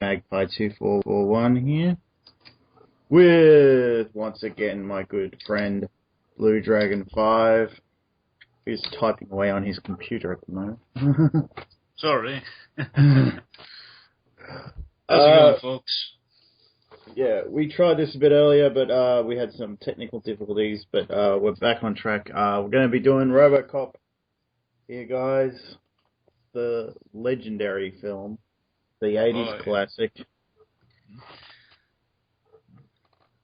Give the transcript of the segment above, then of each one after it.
Magpie2441 here, with, once again, my good friend, Bluedragonfive, who's typing away on his computer at the moment. Sorry. How's it going, folks? Yeah, we tried this a bit earlier, but we had some technical difficulties, but we're back on track. We're going to be doing RoboCop here, guys. The legendary film. The 80s classic.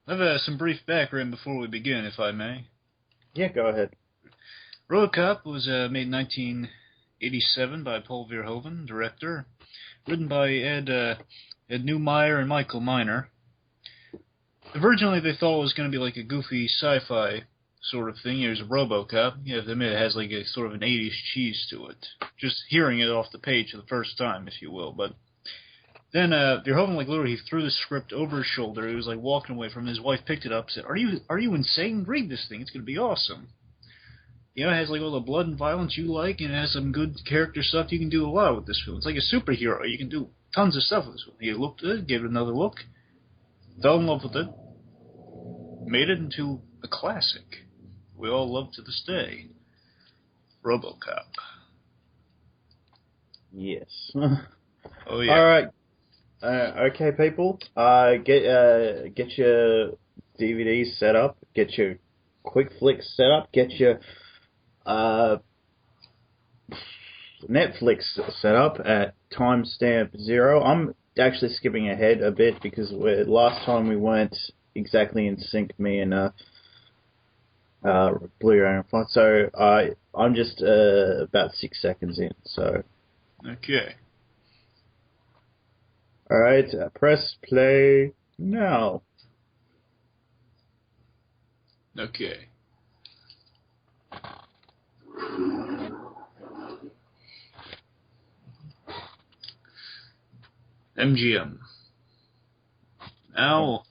I have some brief background before we begin, if I may. Yeah, go ahead. RoboCop was made in 1987 by Paul Verhoeven, director. Written by Ed Neumeyer and Michael Miner. Originally, they thought it was going to be like a goofy sci-fi sort of thing. It was a RoboCop. You have to admit, it has like a sort of an 80s cheese to it. Just hearing it off the page for the first time, if you will. But then Verhoeven, like, literally, he threw the script over his shoulder. He was like walking away from it. His wife picked it up and said, "Are you insane? Read this thing. It's going to be awesome." You know, it has like all the blood and violence you like, and it has some good character stuff. You can do a lot with this film. It's like a superhero. You can do tons of stuff with this film. He looked at it, gave it another look, fell in love with it, made it into a classic we all love to this day. RoboCop. Yes. Oh yeah. All right. Okay, people. Get your DVDs set up. Get your quick flicks set up. Get your Netflix set up at timestamp 0. I'm actually skipping ahead a bit because last time we weren't exactly in sync, me and Bluedragonfive. So I'm just about 6 seconds in. So. Okay. All right. Press play now. Okay. MGM. Now,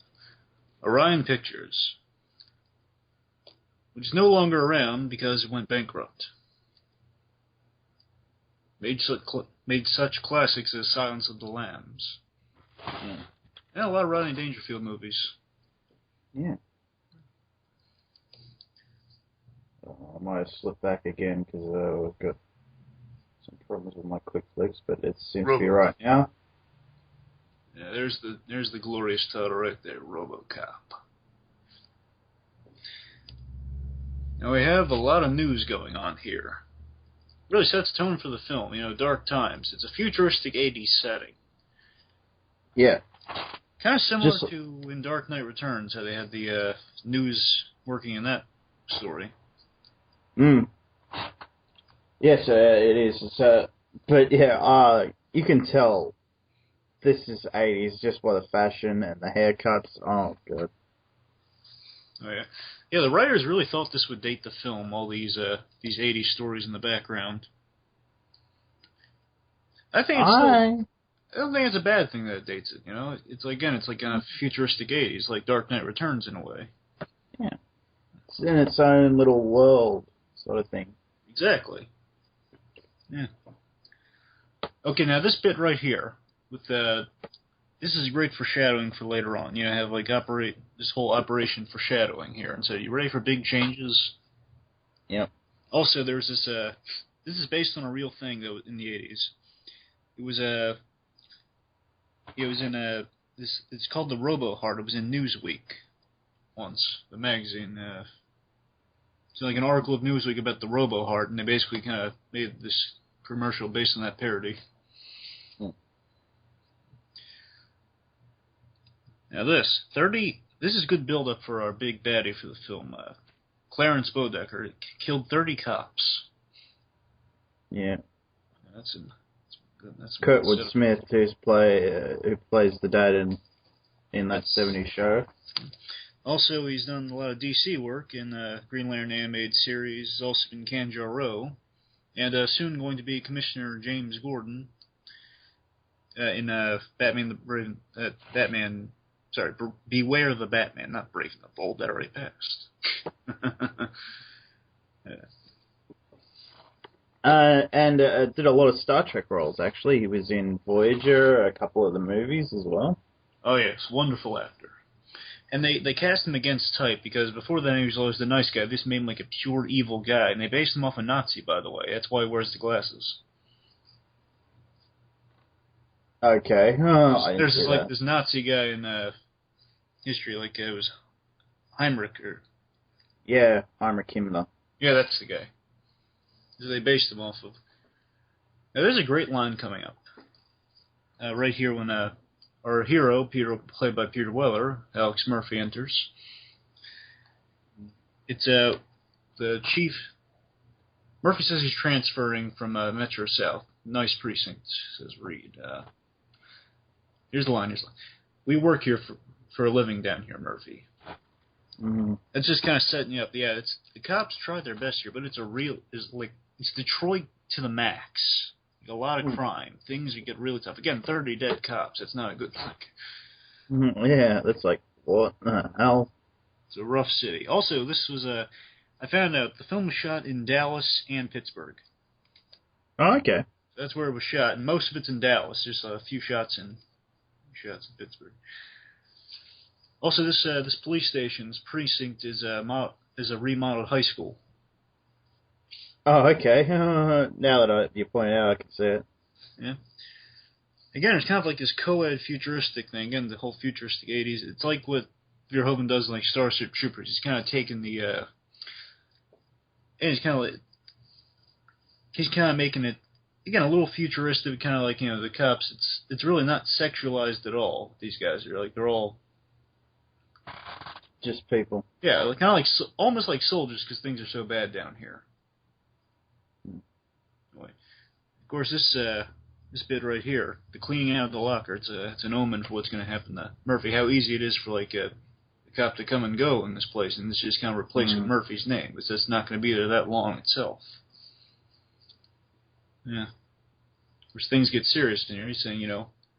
Orion Pictures, which is no longer around because it went bankrupt. Made such classics as Silence of the Lambs. Yeah. And a lot of Rodney Dangerfield movies. Yeah. I might have slipped back again because we've got some problems with my quick flicks, but it seems to be right now. Yeah, there's the glorious title right there, RoboCop. Now we have a lot of news going on here. Really sets tone for the film. You know, dark times. It's a futuristic 80s setting. Yeah. Kind of similar to in Dark Knight Returns, how they had the news working in that story. Yes, it is. But yeah, you can tell this is 80s just by the fashion and the haircuts. Oh, God. Oh, yeah. Yeah, the writers really thought this would date the film, all these 80s stories in the background. I don't think it's a bad thing that it dates it, you know? It's like kind of futuristic 80s, like Dark Knight Returns in a way. Yeah. It's in its own little world, sort of thing. Exactly. Yeah. Okay, now this bit right here, with this is great foreshadowing for later on. You know, have like this whole operation foreshadowing here. And so, you ready for big changes? Yep. Also, there's this. This is based on a real thing though in the 80s. It was It's called the Robo Heart. It was in Newsweek once, the magazine. It's like an article of Newsweek about the Robo Heart, and they basically kind of made this commercial based on that parody. Now this is good build-up for our big baddie for the film. Clarence Bodecker killed 30 cops. Yeah. That's Kurtwood Smith, who plays the dad in that 70s show. Also, he's done a lot of DC work in Green Lantern animated series. He's also been Kanjaro, and soon going to be Commissioner James Gordon in Batman. Sorry, Beware the Batman, not Brave and the Bold. That already passed. Yeah. And did a lot of Star Trek roles, actually. He was in Voyager, a couple of the movies as well. Oh, yes, wonderful actor. And they cast him against type, because before then he was always the nice guy. This made him like a pure evil guy, and they based him off a Nazi, by the way. That's why he wears the glasses. Okay. There's this Nazi guy in history, like it was Heinrich, or... Yeah, Heinrich Himmler. Yeah, that's the guy. So they based him off of. Now, there's a great line coming up. Right here when our hero, Peter, played by Peter Weller, Alex Murphy, enters. It's the chief. Murphy says he's transferring from Metro South. Nice precinct, says Reed. Here's the line. We work here for a living down here, Murphy. Mm-hmm. It's just kind of setting you up. Yeah, the cops tried their best here, but it's Detroit to the max. A lot of crime. Things get really tough. Again, 30 dead cops. That's not a good thing. Yeah, that's like, what the hell? It's a rough city. Also, this was I found out the film was shot in Dallas and Pittsburgh. Oh, okay. That's where it was shot, and most of it's in Dallas. There's a few shots in Pittsburgh. Also, this police station's precinct is a remodeled high school. Oh, okay. Now that you point it out, I can see it. Yeah. Again, it's kind of like this co-ed futuristic thing. Again, the whole futuristic 80s. It's like what Verhoeven does in like Starship Troopers. He's kind of taking the... and he's kind of making it, again, a little futuristic, kind of like, the cops. It's really not sexualized at all. These guys are like, they're all... Just people. Yeah, kind of like, almost like soldiers, because things are so bad down here. Of course, this bit right here, the cleaning out of the locker, it's an omen for what's going to happen to Murphy. How easy it is for like a cop to come and go in this place, and this just kind of replaced with Murphy's name, because it's not going to be there that long itself. Yeah. Of course, things get serious in here. He's saying,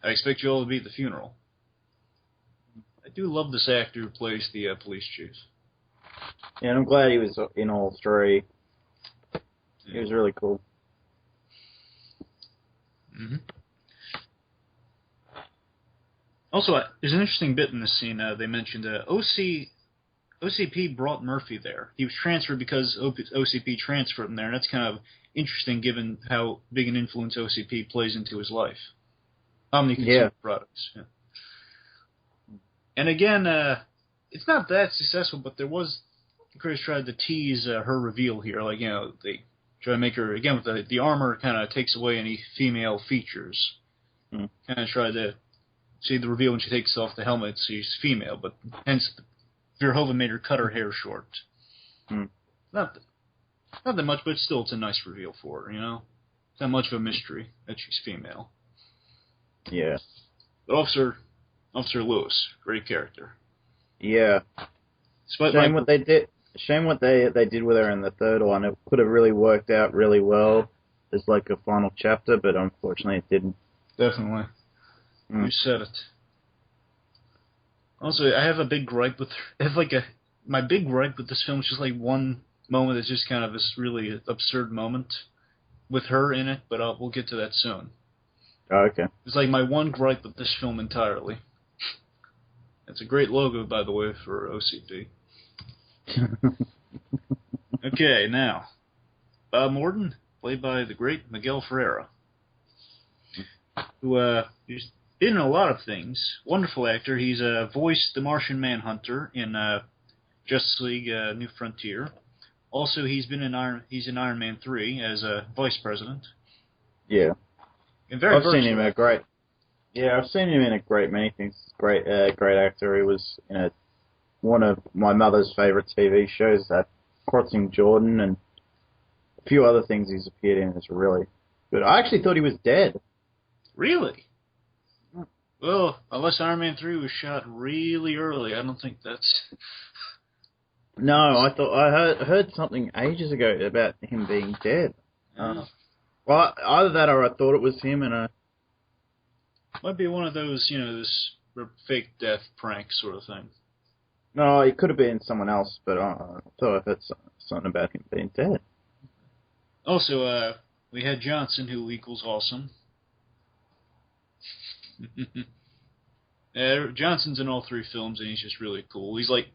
I expect you all to be at the funeral. I do love this actor who plays the police chief. Yeah, and I'm glad he was in all three. Yeah. He was really cool. Mm-hmm. Also, there's an interesting bit in this scene. They mentioned OCP brought Murphy there. He was transferred because OCP transferred him there, and that's kind of interesting given how big an influence OCP plays into his life. Omni-consumer products. Yeah. And again, it's not that successful, but there was... Chris tried to tease her reveal here. Like, they try to make her... Again, with the armor kind of takes away any female features. Kind of try to see the reveal when she takes off the helmet, she's female, but hence Verhoeven made her cut her hair short. Not that much, but still it's a nice reveal for her, It's not much of a mystery that she's female. Yeah. But Officer Lewis, great character. Yeah. Shame what they did. Shame what they did with her in the third one. It could have really worked out really well as like a final chapter, but unfortunately it didn't. Definitely. You said it. Also, I have a big gripe with her. My big gripe with this film is just like one moment that's just kind of this really absurd moment with her in it, but we'll get to that soon. Oh, okay. It's like my one gripe with this film entirely. It's a great logo, by the way, for OCP. Okay, now, Bob Morton, played by the great Miguel Ferreira, who he's been in a lot of things. Wonderful actor. He's voiced the Martian Manhunter in Justice League: New Frontier. Also, he's in Iron Man 3 as a vice president. Yeah. And I've seen him in a great. Yeah, I've seen him in a great many things. Great actor. He was in one of my mother's favorite TV shows, Crossing Jordan, and a few other things he's appeared in. It's really good. I actually thought he was dead. Really? Well, unless Iron Man 3 was shot really early, I don't think that's... No, I heard something ages ago about him being dead. Well, either that or I thought it was him, and might be one of those, this fake death prank sort of thing. No, it could have been someone else, but I thought I heard something about him being dead. Also, We had Johnson, who equals awesome. Johnson's in all three films, and he's just really cool. He's like,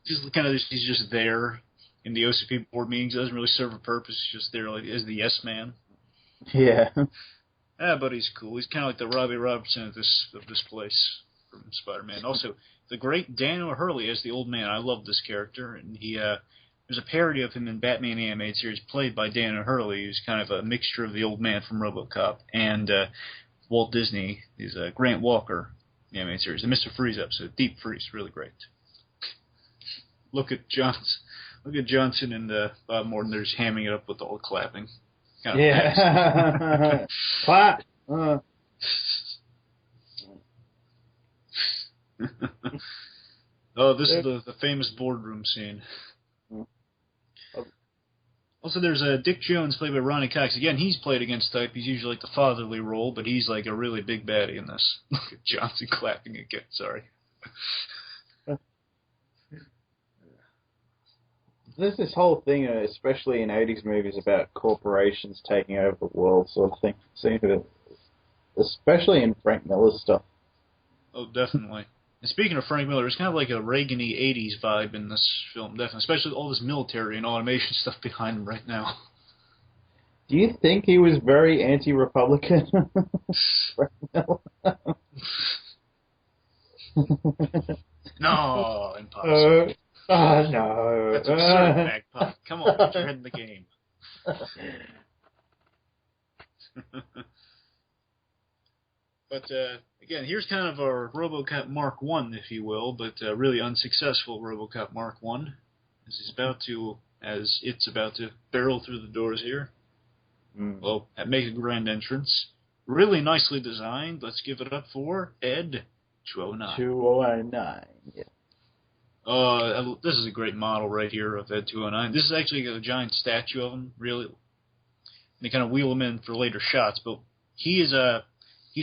he's just there in the OCP board meetings. He doesn't really serve a purpose. He's just there like as the yes man. Yeah. Yeah, but he's cool. He's kind of like the Robbie Robertson of this place from Spider-Man. Also, the great Daniel Hurley as the old man. I love this character, and there's a parody of him in Batman animated series played by Daniel Hurley, who's kind of a mixture of the old man from RoboCop and Walt Disney. He's Grant Walker animated series, the Mr. Freeze episode, Deep Freeze, really great. Look at Johnson and Bob Morton. They're just hamming it up with all the clapping. Kind of yeah. Clap. Oh, this is the famous boardroom scene. Also, there's Dick Jones, played by Ronnie Cox. Again, he's played against type. He's usually like the fatherly role, but he's like a really big baddie in this. Look at Johnson clapping again. Sorry. There's this whole thing, especially in 80s movies, about corporations taking over the world sort of thing. Especially in Frank Miller's stuff. Oh, definitely. And speaking of Frank Miller, it's kind of like a Reagan-y 80s vibe in this film, definitely. Especially with all this military and automation stuff behind him right now. Do you think he was very anti-Republican? Frank Miller? No, impossible. No. That's absurd, Magpie. Come on, get your head in the game. But, again, here's kind of our RoboCop Mark 1, if you will, but really unsuccessful RoboCop Mark 1, as it's about to barrel through the doors here. Well, make a grand entrance. Really nicely designed. Let's give it up for Ed 209. 209, yeah. This is a great model right here of Ed 209. This is actually a giant statue of him, really. They kind of wheel him in for later shots, but he's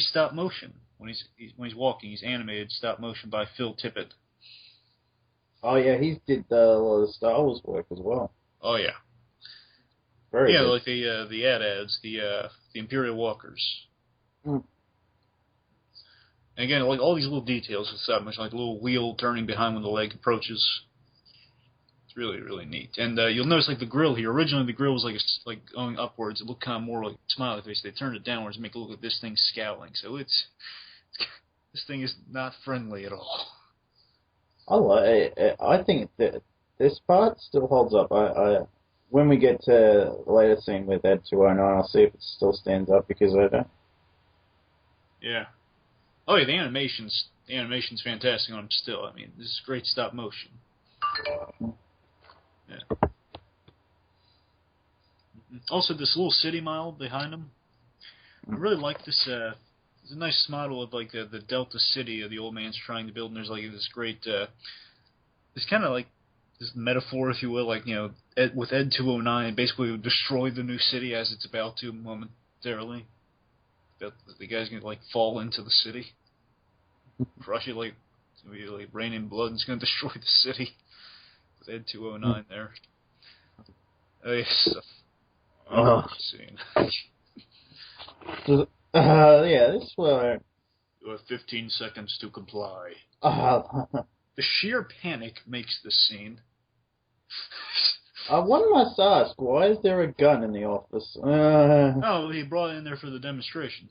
stop motion when he's walking. He's animated stop motion by Phil Tippett. Oh yeah, he did a lot of Star Wars work as well. Oh yeah, very good. Like the ads, the Imperial Walkers. And again, like all these little details with stop motion, like a little wheel turning behind when the leg approaches. It's really, really neat. And you'll notice like the grill here. Originally, the grill was like going upwards. It looked kind of more like a smiley face. They turned it downwards to make it look like this thing's scowling. So this thing is not friendly at all. I think that this part still holds up. When we get to the later scene with Ed 209, I'll see if it still stands up because I don't. Yeah. Oh yeah, the animation's fantastic on him still. I mean, this is great stop motion. Yeah. Also, this little city model behind him. I really like this. It's a nice model of like the Delta City of the old man's trying to build, and there's like this great. It's kind of like this metaphor, if you will, like with Ed 209, basically would destroy the new city as it's about to momentarily. The guy's gonna like fall into the city, crush it like it's gonna be like raining blood, and it's gonna destroy the city. With Ed 209 there. Oh yes. Scene. Yeah, this is where you have 15 seconds to comply. The sheer panic makes this scene. One must ask, why is there a gun in the office? Oh, he brought it in there for the demonstration.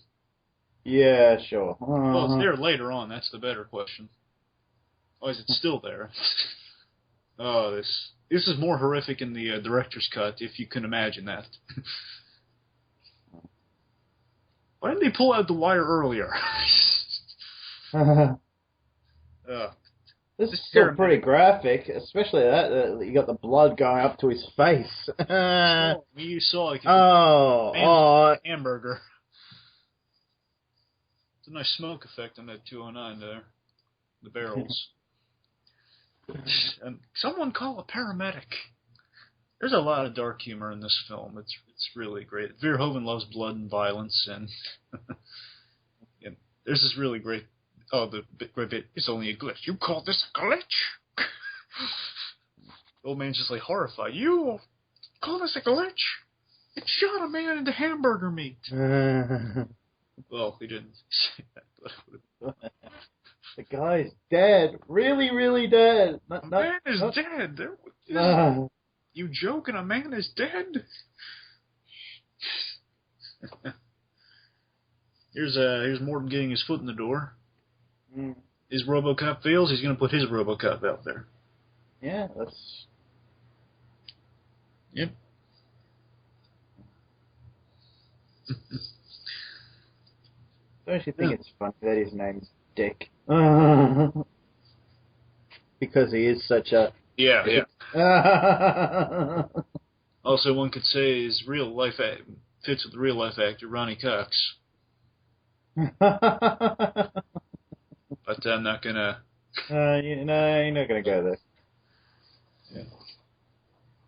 Yeah, sure. Well, it's there later on. That's the better question. Why is it still there? Oh, this is more horrific in the director's cut, if you can imagine that. Why didn't they pull out the wire earlier? This is still pretty graphic, especially that you got the blood going up to his face. You saw like hamburger. It's a nice smoke effect on that 209 there, the barrels. And someone call a paramedic. There's a lot of dark humor in this film. It's really great. Verhoeven loves blood and violence, and there's this really great. Oh, the great bit. It's only a glitch. You call this a glitch? The old man's just like horrified. You call this a glitch? It shot a man into hamburger meat. Well, he didn't say that, but the guy's dead. Really, really dead. a man is dead. You joking? A man is dead? Here's Morton getting his foot in the door. His RoboCop fails, he's going to put his RoboCop out there. Yeah, that's... Yep. Don't you think it's funny that his name's Dick? Because he is such a... Yeah. Also, one could say his real life fits with the real life actor Ronnie Cox. But I'm not gonna. You're not gonna go there.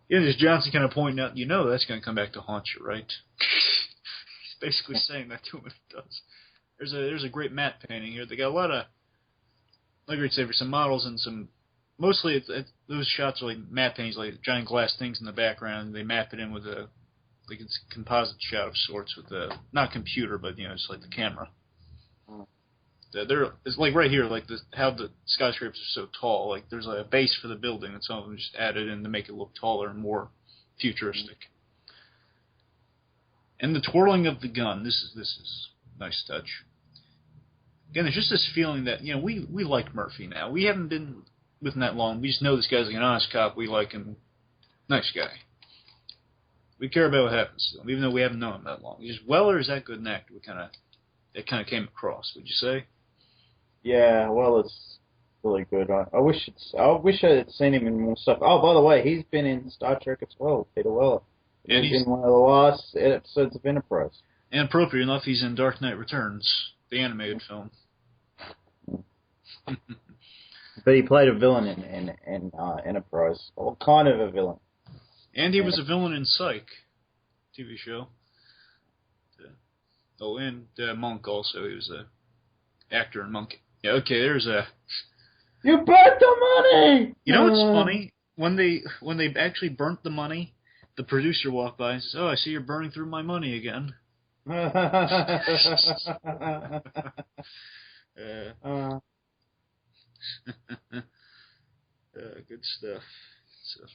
Yeah, there's Johnson kind of pointing out, that's gonna come back to haunt you, right? He's basically saying that to him, and it does. There's a great matte painting here. They got a lot of, like I'd say, for some models and some. Mostly, those shots are like matte paintings, like giant glass things in the background. And they map it in with like it's a composite shot of sorts with not computer, but it's like the camera. It's like right here, like how the skyscrapers are so tall. Like there's a base for the building, and some of them just added in to make it look taller and more futuristic. And the twirling of the gun. This is a nice touch. Again, there's just this feeling that we like Murphy now. We haven't been with him that long. We just know this guy's like an honest cop. We like him. Nice guy. We care about what happens to him, even though we haven't known him that long. He's Weller is that good an actor. It kind of came across. Would you say? Yeah, well, it's really good. I wish I had seen him in more stuff. Oh, by the way, he's been in Star Trek as well, Peter Weller. And he's in one of the last episodes of Enterprise. And appropriate enough, he's in Dark Knight Returns, the animated film. But he played a villain in Enterprise, or kind of a villain. And he was a villain in Psych, TV show. And Monk also. He was a actor in Monk. Yeah, okay, there's a... You burnt the money! You know what's funny? When they actually burnt the money, the producer walked by and says, "Oh, I see you're burning through my money again." Good stuff.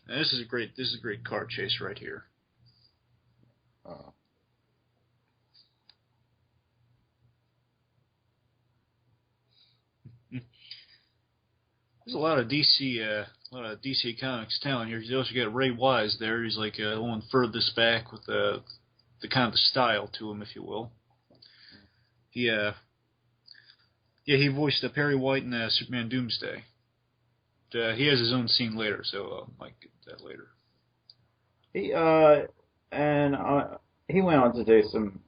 And this is a great car chase right here. There's a lot of DC Comics talent here. You also got Ray Wise there. He's like the one furthest back with the kind of the style to him, if you will. He voiced Perry White in Superman Doomsday. He has his own scene later, so I might get that later. He went on to do some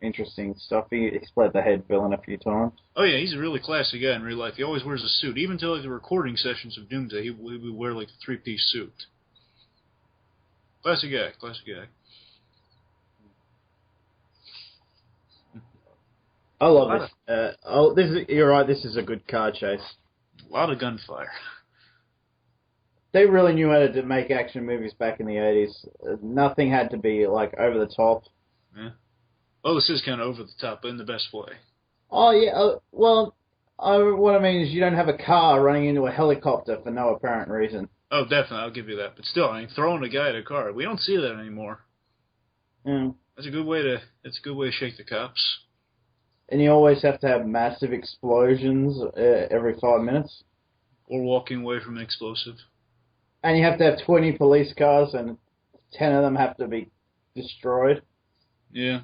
interesting stuff. He's played the head villain a few times. Oh yeah, he's a really classy guy in real life. He always wears a suit. Even to like the recording sessions of Doomsday, he would wear like a 3-piece suit. Classy guy. I love this. You're right. This is a good car chase. A lot of gunfire. They really knew how to make action movies back in the 80s. Nothing had to be like over the top. Yeah. Oh, this is kind of over the top, but in the best way. Oh, yeah. What I mean is you don't have a car running into a helicopter for no apparent reason. Oh, definitely. I'll give you that. But still, throwing a guy at a car. We don't see that anymore. Yeah. That's a good way to shake the cops. And you always have to have massive explosions every 5 minutes. Or walking away from an explosive. And you have to have 20 police cars, and 10 of them have to be destroyed. Yeah.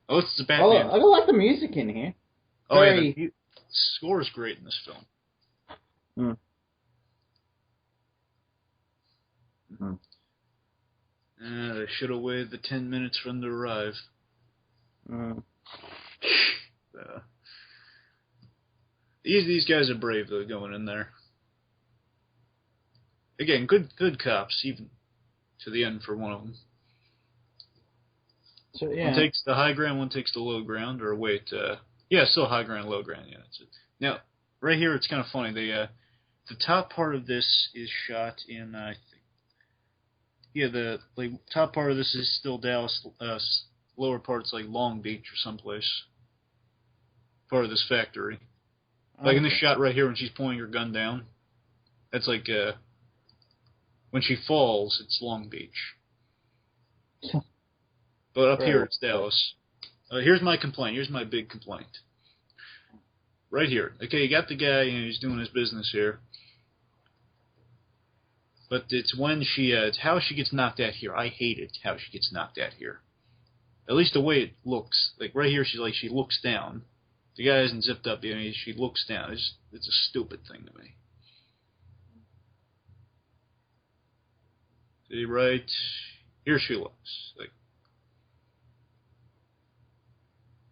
Oh, it's the Batman. I like the music in here. Oh, yeah, the score is great in this film. They should have waited the 10 minutes for them to arrive. These guys are brave, though, going in there. Again, good cops, even to the end for one of them. So, yeah. One takes the high ground, one takes the low ground, or wait, still high ground, low ground, yeah, that's it. Now, right here, it's kind of funny. The top part of this is shot in, Yeah, the top part of this is still Dallas. Lower part's like Long Beach or someplace. Part of this factory. Like in this shot right here when she's pointing her gun down. That's like when she falls, it's Long Beach. But up here it's Dallas. Here's my complaint. Here's my big complaint. Right here. Okay, you got the guy and he's doing his business here. But it's when it's how she gets knocked out here. I hate it, how she gets knocked out here. At least the way it looks. Like right here, she looks down. The guy isn't zipped up. She looks down. It's a stupid thing to me. See, right here she looks. Like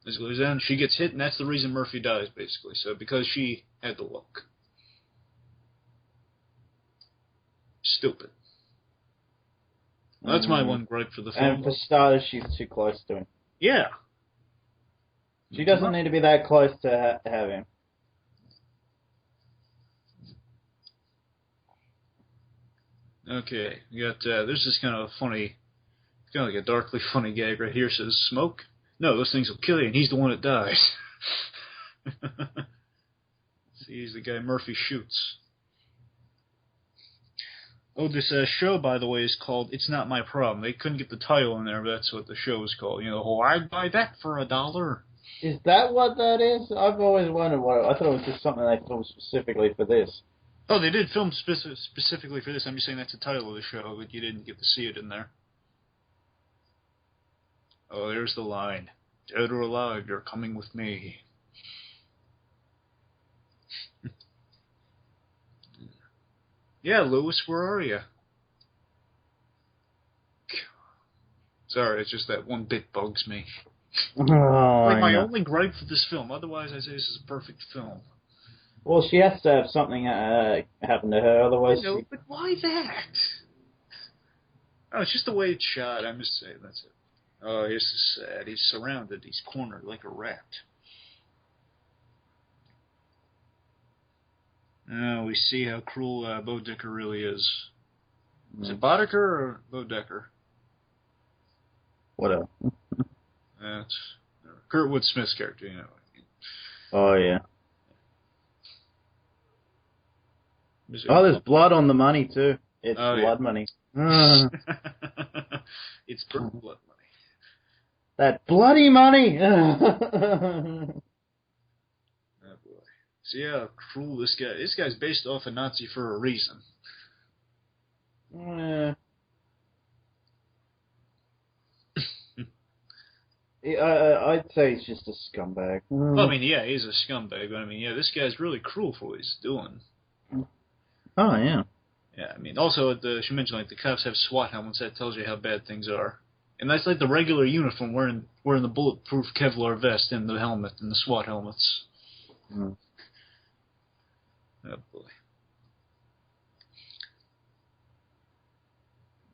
this goes down. She gets hit, and that's the reason Murphy dies, basically. So because she had the look. Stupid. Well, that's my one gripe for the film. And for starters, she's too close to him. Yeah. She doesn't need to be that close to have him. Okay, we got, there's this kind of funny, kind of like a darkly funny gag right here. It says, smoke? No, those things will kill you, and he's the one that dies. See, he's the guy Murphy shoots. Oh, this show, by the way, is called It's Not My Problem. They couldn't get the title in there, but that's what the show is called. You know, oh, I'd buy that for $1. Is that what that is? I've always wondered what. I thought it was just something they filmed specifically for this. Oh, they did film specifically for this. I'm just saying that's the title of the show, but you didn't get to see it in there. Oh, there's the line. Dead or alive, you're coming with me. Yeah, Lewis, where are you? Sorry, it's just that one bit bugs me. Oh, like my only gripe for this film. Otherwise, I say this is a perfect film. Well, she has to have something happen to her, otherwise. I know, but why that? Oh, it's just the way it's shot. I'm just saying that's it. Oh, this is sad. He's surrounded. He's cornered like a rat. Now we see how cruel Bodecker really is. Is it Bodecker or Bodecker? Whatever. That's Kurtwood Smith's character, you know. Oh, yeah. Oh, there's blood on the money, too. It's blood money. It's blood money. That bloody money! Oh, boy. See how cruel this guy is. This guy's based off a Nazi for a reason. I'd say he's just a scumbag. Well, I mean, yeah, he's a scumbag, but I mean, yeah, this guy's really cruel for what he's doing. Oh, yeah. Yeah, I mean, also, she mentioned, like, the cops have SWAT helmets. That tells you how bad things are. And that's like the regular uniform, wearing the bulletproof Kevlar vest and the helmet and the SWAT helmets. Mm. Oh, boy.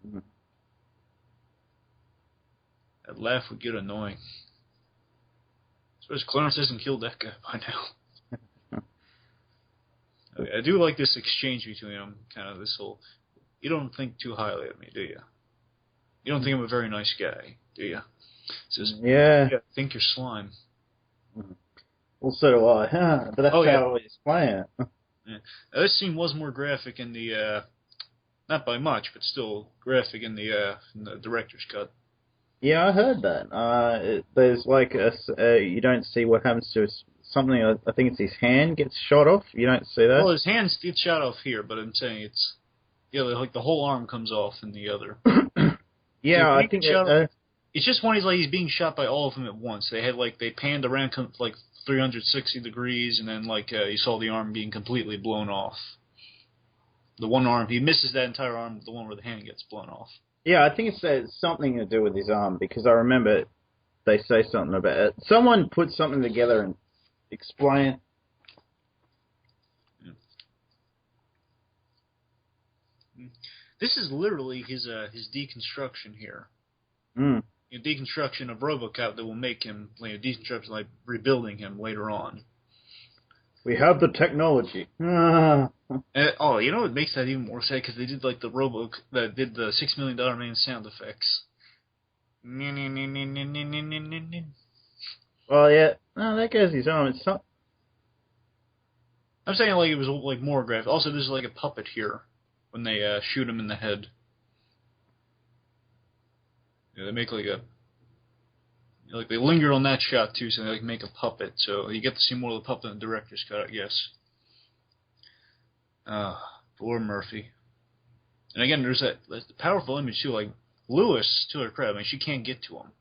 Mm. That laugh would get annoying. I suppose Clarence hasn't killed that guy by now. Okay, I do like this exchange between them, kind of this whole, you don't think too highly of me, do you? You don't think I'm a very nice guy, do you? It says, yeah, think you're slime. Well, so do I. But that's how he's playing it. Yeah. Now, this scene was more graphic in the, not by much, but still graphic in the director's cut. Yeah, I heard that. There's like you don't see what happens to something. I think it's his hand gets shot off. You don't see that. Well, his hand gets shot off here, but I'm saying it's like the whole arm comes off in the other. Yeah, so I think it's just when he's being shot by all of them at once. They panned around like 360 degrees, and then you saw the arm being completely blown off. The one arm, he misses that entire arm, the one where the hand gets blown off. Yeah, I think it's something to do with his arm, because I remember they say something about it. Someone put something together and explain. This is literally his deconstruction here. Mm. Deconstruction of RoboCop that will make him, deconstruction, like rebuilding him later on. We have the technology. Oh, you know what makes that even more sad? Because they did like that did the $6 Million Man sound effects. Well, yeah. No, that goes his own. It's not. I'm saying like it was like more graphic. Also, there's like a puppet here when they shoot him in the head. Yeah, they make they linger on that shot too, so they like make a puppet. So you get to see more of the puppet in the director's cut, I guess. Poor Murphy. And again, there's that powerful image too. Like Lewis, to her credit, I mean, she can't get to him.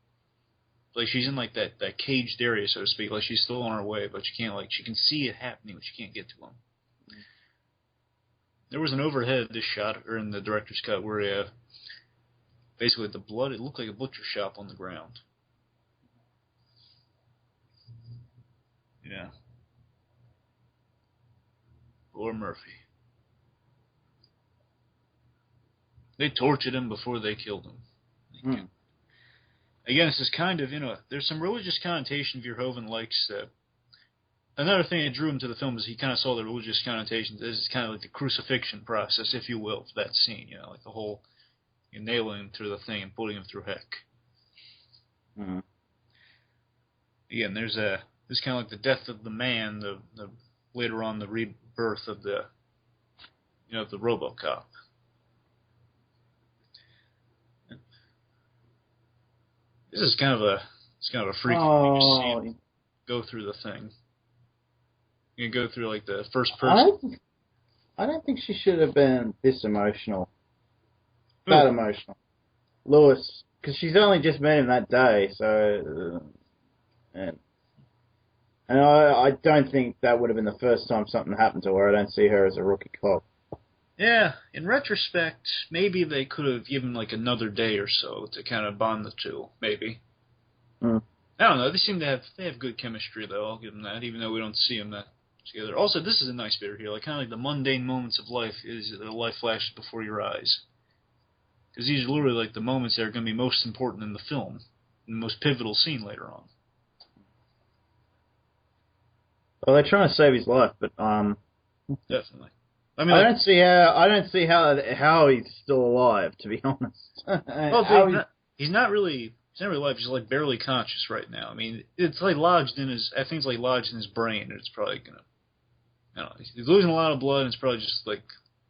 Like she's in like that caged area, so to speak. Like she's still on her way, but she can see it happening, but she can't get to him. There was an overhead this shot, or in the director's cut, where basically the blood, it looked like a butcher shop on the ground. Yeah. Poor Murphy. They tortured him before they killed him. Again, this is kind of, there's some religious connotation Verhoeven likes. Another thing that drew him to the film is he kind of saw the religious connotations. This is kind of like the crucifixion process, if you will, for that scene. Like the whole nailing him through the thing and putting him through heck. Mm-hmm. Again, there's kind of like the death of the man, the later on the rebirth of the RoboCop. This is kind of a freaky thing to see him go through the thing. You go through like the first person. I don't think she should have been this emotional. That emotional. Lewis, because she's only just met him that day, so and I don't think that would have been the first time something happened to her. I don't see her as a rookie cop. Yeah, in retrospect, maybe they could have given like another day or so to kind of bond the two. Maybe. I don't know. They have good chemistry though. I'll give them that, even though we don't see them that together. Also, this is a nice bit here, like kind of like the mundane moments of life life flashes before your eyes. Because these are literally like the moments that are going to be most important in the film, and the most pivotal scene later on. Well, they're trying to save his life, but definitely. I mean, I don't see how he's still alive, to be honest. Well, he's not really alive. He's like barely conscious right now. I mean, it's like lodged in his. I think it's like lodged in his brain, and it's probably gonna. I don't know. He's losing a lot of blood, and it's probably just like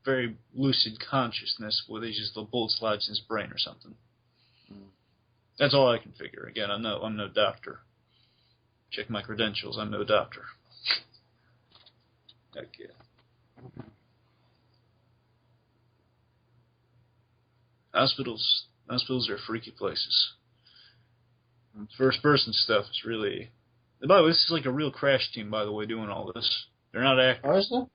very lucid consciousness, where they just the bullets lodged in his brain or something. That's all I can figure. Again, I'm no doctor. Check my credentials. I'm no doctor. Okay. Hospitals are freaky places. First person stuff is really. By the way, this is like a real crash team, by the way, doing all this. They're not actors. Oh, is it?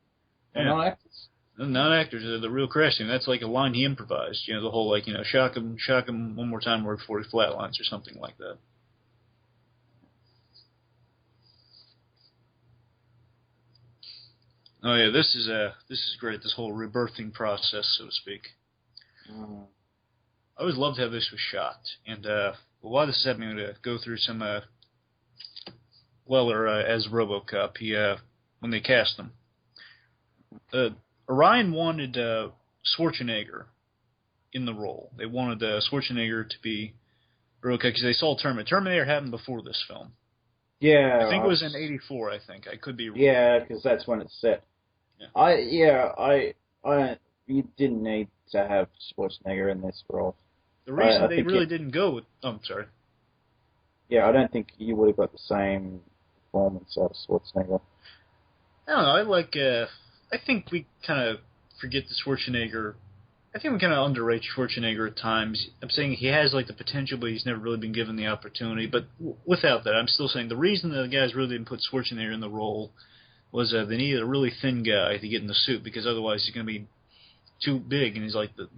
They're not actors? They're not actors. They're the real crash team. That's like a line he improvised. The whole like shock him one more time before he flatlines or something like that. Oh yeah, this is great. This whole rebirthing process, so to speak. I always loved how this was shot, and while this is happening, I'm going to go through some Weller as RoboCop. When they cast him, Orion wanted Schwarzenegger in the role. They wanted Schwarzenegger to be RoboCop because they saw Terminator. Terminator happened before this film. Yeah, I think it was in '84. I think I could be wrong. Yeah, because that's when it's set. You didn't need to have Schwarzenegger in this role. The reason they really didn't go with... Oh, I'm sorry. Yeah, I don't think you would have got the same performance out of Schwarzenegger. I don't know. I think we kind of forget the Schwarzenegger... I think we kind of underrate Schwarzenegger at times. I'm saying he has like the potential, but he's never really been given the opportunity. But without that, I'm still saying the reason the guys really didn't put Schwarzenegger in the role was they needed a really thin guy to get in the suit, because otherwise he's going to be too big, and he's like the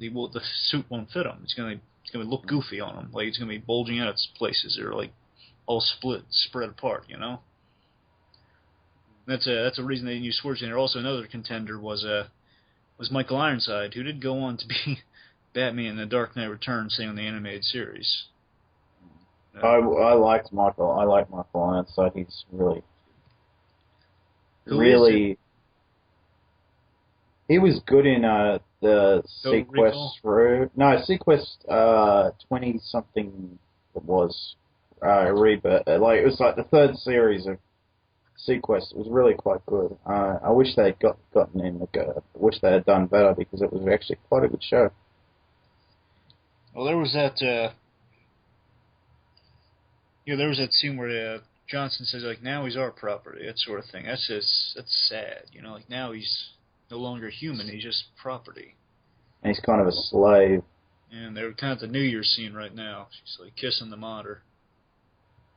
suit won't fit him. It's going to look goofy on him, like it's going to be bulging out its places or like all spread apart. That's a reason they didn't use Schwarzenegger. Also, another contender was Michael Ironside, who did go on to be Batman in The Dark Knight Returns, same in the animated series. I liked Michael. I like Michael Ironside. He's really. Who is really... He was good in the Total Sequest Recall? through. No, Sequest 20-something it was. Rebirth. Like, it was like the third series of Sequest. It was really quite good. I wish they had gotten in the go. I wish they had done better because it was actually quite a good show. Well, there was that. There was that scene where Johnson says like, "Now he's our property," that sort of thing. That's sad. Like now he's no longer human. He's just property. And he's kind of a slave. And they're kind of the New Year's scene right now. She's like kissing the monitor.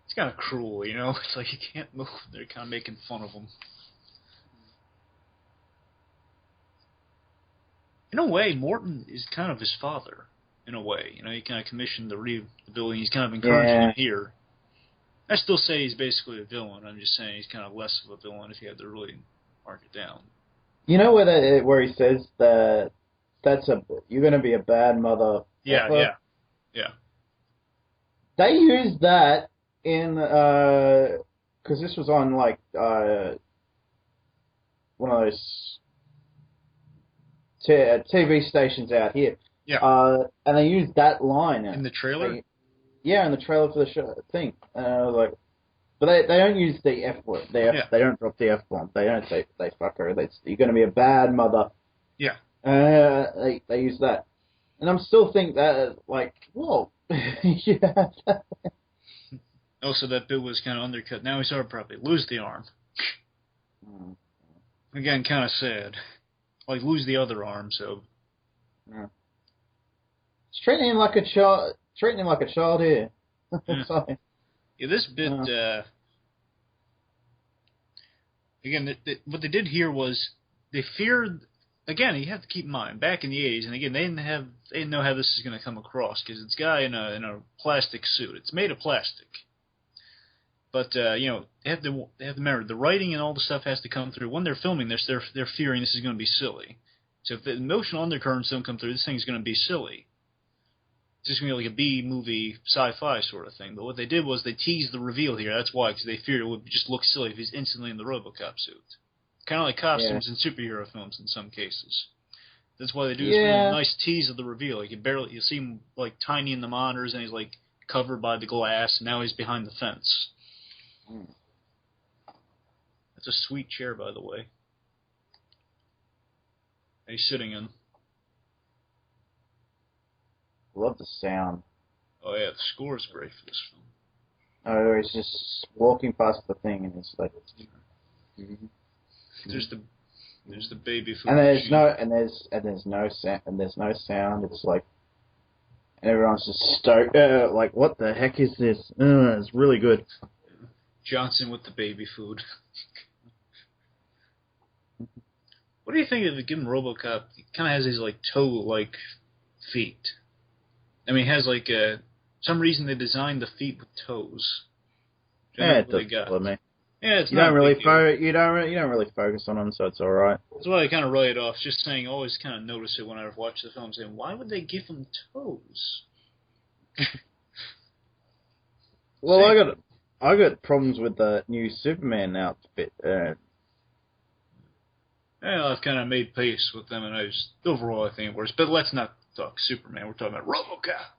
It's kind of cruel, It's like he can't move. They're kind of making fun of him. In a way, Morton is kind of his father. In a way, he kind of commissioned the building. He's kind of encouraging him here. I still say he's basically a villain. I'm just saying he's kind of less of a villain if you had to really mark it down. You know where he says that you're going to be a bad mother. Yeah. They used that in because this was on like one of those TV stations out here. Yeah. And they used that line in the trailer. In the trailer for the show thing. And I was like, but they don't use the F word. They don't drop the F bomb. They don't say they fuck her. You're going to be a bad mother. Yeah. They use that, and I'm still think that like whoa. Yeah. Also, that bill was kind of undercut. Now he's our property. Lose the arm. Again, kind of sad. Like lose the other arm. So. Yeah. It's treating him like a child. Treating him like a child here. Yeah, this bit. Again, what they did here was they feared. Again, you have to keep in mind back in the '80s, and again they didn't know how this is going to come across because it's a guy in a plastic suit. It's made of plastic, but they have to remember the writing and all the stuff has to come through. When they're filming this, they're fearing this is going to be silly. So if the emotional undercurrents don't come through, this thing is going to be silly. It's just going to be like a B-movie sci-fi sort of thing. But what they did was they teased the reveal here. That's why, because they feared it would just look silly if he's instantly in the RoboCop suit. Kind of like costumes in superhero films in some cases. That's why they do this really nice tease of the reveal. Like you see him like tiny in the monitors, and he's like covered by the glass. And now he's behind the fence. That's a sweet chair, by the way. That he's sitting in. Love the sound. Oh yeah, the score is great for this film. Oh, he's just walking past the thing, and it's like. Mm-hmm. There's the baby food. And there's no sound. It's like, and everyone's just stoked. Like, what the heck is this? It's really good. Johnson with the baby food. What do you think of giving RoboCop? He kind of has these like toe-like feet. I mean, it has like some reason they designed the feet with toes. Yeah, it doesn't bother me. Yeah, it's you don't really focus on them, so it's all right. That's why I kind of write it off. Just saying, always kind of notice it when I watch the film, saying, why would they give them toes? Well, I got problems with the new Superman outfit. Yeah, I've kind of made peace with them, and overall I think it works. But let's not talk Superman. We're talking about RoboCop.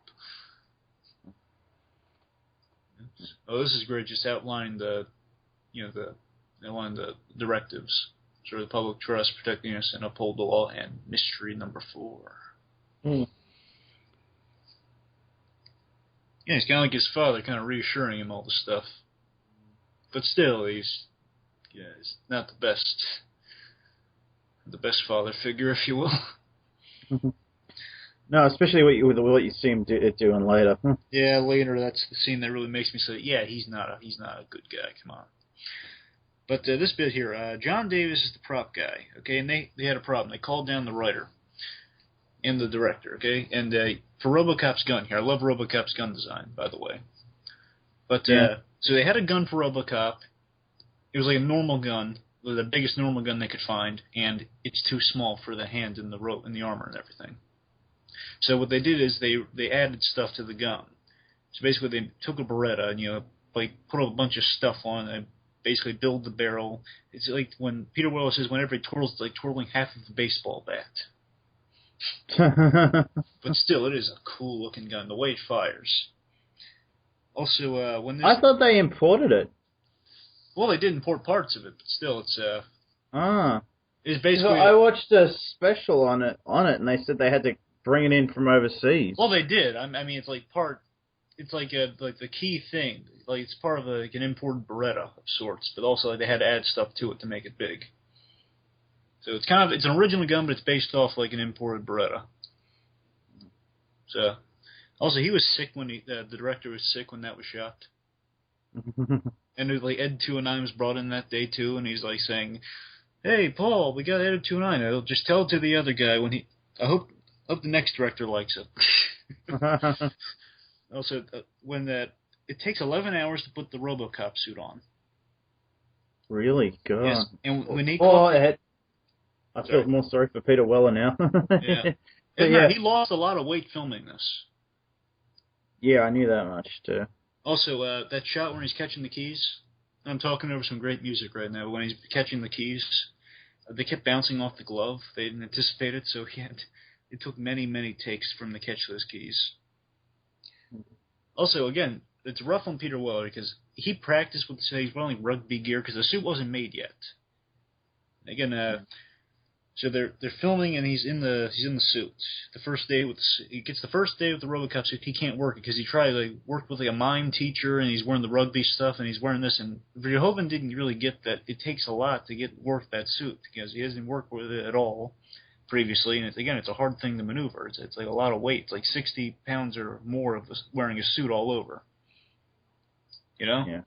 Oh, this is great. Just outlining the directives. Sort of the public trust, protect the innocent, uphold the law, and mystery number 4. Yeah, he's kind of like his father, kind of reassuring him all the stuff. But still, he's not the best father figure, if you will. No, especially what you see him doing later. Yeah, later that's the scene that really makes me say, yeah, he's not a good guy. Come on. But this bit here, John Davis is the prop guy, okay, and they had a problem. They called down the writer and the director, okay, and for RoboCop's gun here, I love RoboCop's gun design, by the way. But so they had a gun for RoboCop. It was like a normal gun, the biggest normal gun they could find, and it's too small for the hand and the armor and everything. So what they did is they added stuff to the gun. So basically they took a Beretta and like put a bunch of stuff on it, basically build the barrel. It's like when Peter Weller says whenever he twirls, it's like twirling half of the baseball bat. But still, it is a cool looking gun. The way it fires. Also, when this... I thought they imported it. Well, they did import parts of it, but still, it's it's basically... So I watched a special on it, and they said they had to bring it in from overseas. Well, they did. I mean, it's like part... It's like the key thing. Like, it's part of like an imported Beretta of sorts, but also like, they had to add stuff to it to make it big. So it's kind of... It's an original gun, but it's based off like an imported Beretta. So... Also, he was sick when the director was sick when that was shot. And it was like Ed 209 was brought in that day too, and he's like saying, "Hey, Paul, we got Ed 209. I'll just tell it to the other guy when he. I hope the next director likes it." Also, when it takes 11 hours to put the RoboCop suit on. Really? God. Yes, and when he I feel more sorry for Peter Weller now. Yeah. Yeah, he lost a lot of weight filming this. Yeah, I knew that much too. Also, that shot when he's catching the keys, I'm talking over some great music right now, but when he's catching the keys, they kept bouncing off the glove. They didn't anticipate it, so it took many, many takes from to catch those keys. Also, again, it's rough on Peter Weller because he practiced with, he's wearing rugby gear because the suit wasn't made yet. Again, so they're filming and he's in the suit. The first day he gets the first day with the RoboCop suit. He can't work it because he tried to work with like a mime teacher and he's wearing the rugby stuff and he's wearing this. And Verhoeven didn't really get that it takes a lot to work that suit because he hasn't worked with it at all previously. And it's a hard thing to maneuver. It's like a lot of weight. It's like 60 pounds or more of wearing a suit all over. You know? Yeah.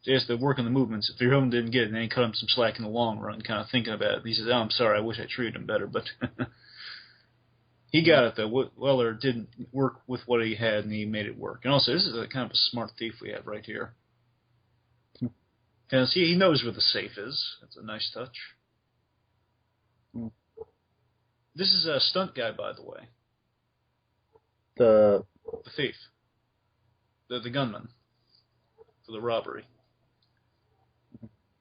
So he has to work on the movements. If Verhoeven didn't get it, then he cut him some slack in the long run, kind of thinking about it. He says, "Oh, I'm sorry, I wish I treated him better." But he got it, though. Weller didn't work with what he had, and he made it work. And also, this is a kind of a smart thief we have right here. Because he knows where the safe is. That's a nice touch. This is a stunt guy, by the way. The thief. The gunman. For the robbery.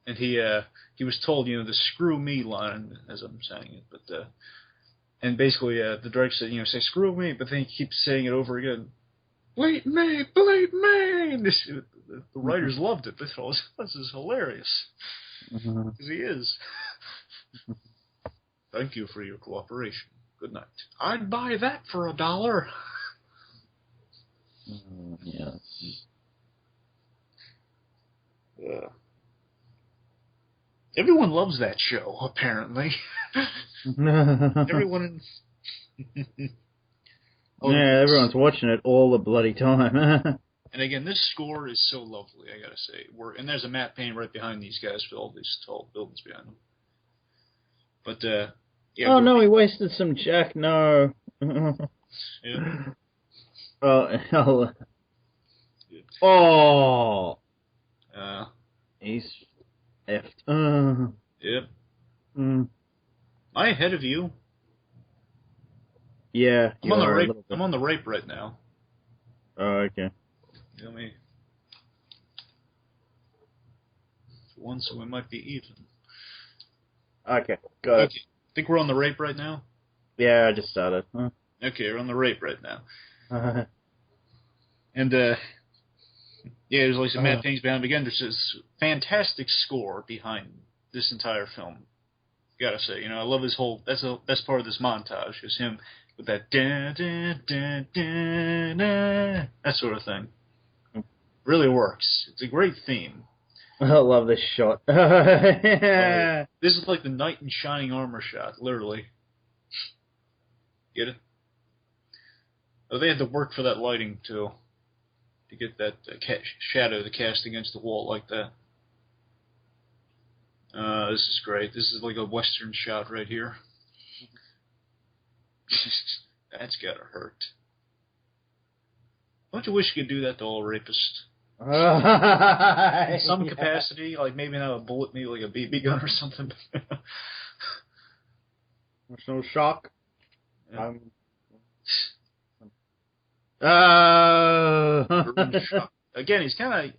And he was told, the "screw me" line, as I'm saying it, but and basically the director said, say "screw me," but then he keeps saying it over again. Bleep me, bleep me. And the writers loved it. They thought, "This is hilarious," because he is. "Thank you for your cooperation. Good night. I'd buy that for $1." Yes. Everyone loves that show, apparently. Everyone. Everyone's watching it all the bloody time. And again, this score is so lovely, I gotta say. And there's a matte painting right behind these guys with all these tall buildings behind them. But, yeah. Oh, no, he wasted some Jack, no. Yeah. Oh. He's effed. Yep. Am I ahead of you? Yeah. I'm on the rape right now. Oh, okay. Let me. For once, we might be even. Okay, got it. I think we're on the rape right now? Yeah, I just started. Okay, we're on the rape right now. And, yeah, there's like some mad things behind. Again, there's this fantastic score behind this entire film. Gotta say, I love his whole. That's the best part of this montage is him with that that sort of thing. Really works. It's a great theme. I love this shot. This is like the knight in shining armor shot, literally. Get it? Oh, they had to work for that lighting too. To get that shadow to cast against the wall like that. This is great. This is like a western shot right here. That's gotta hurt. Don't you wish you could do that to all rapists? In some capacity, like maybe not a bullet, maybe like a BB gun or something. There's no shock. Yeah. Shock. Again, he's kind of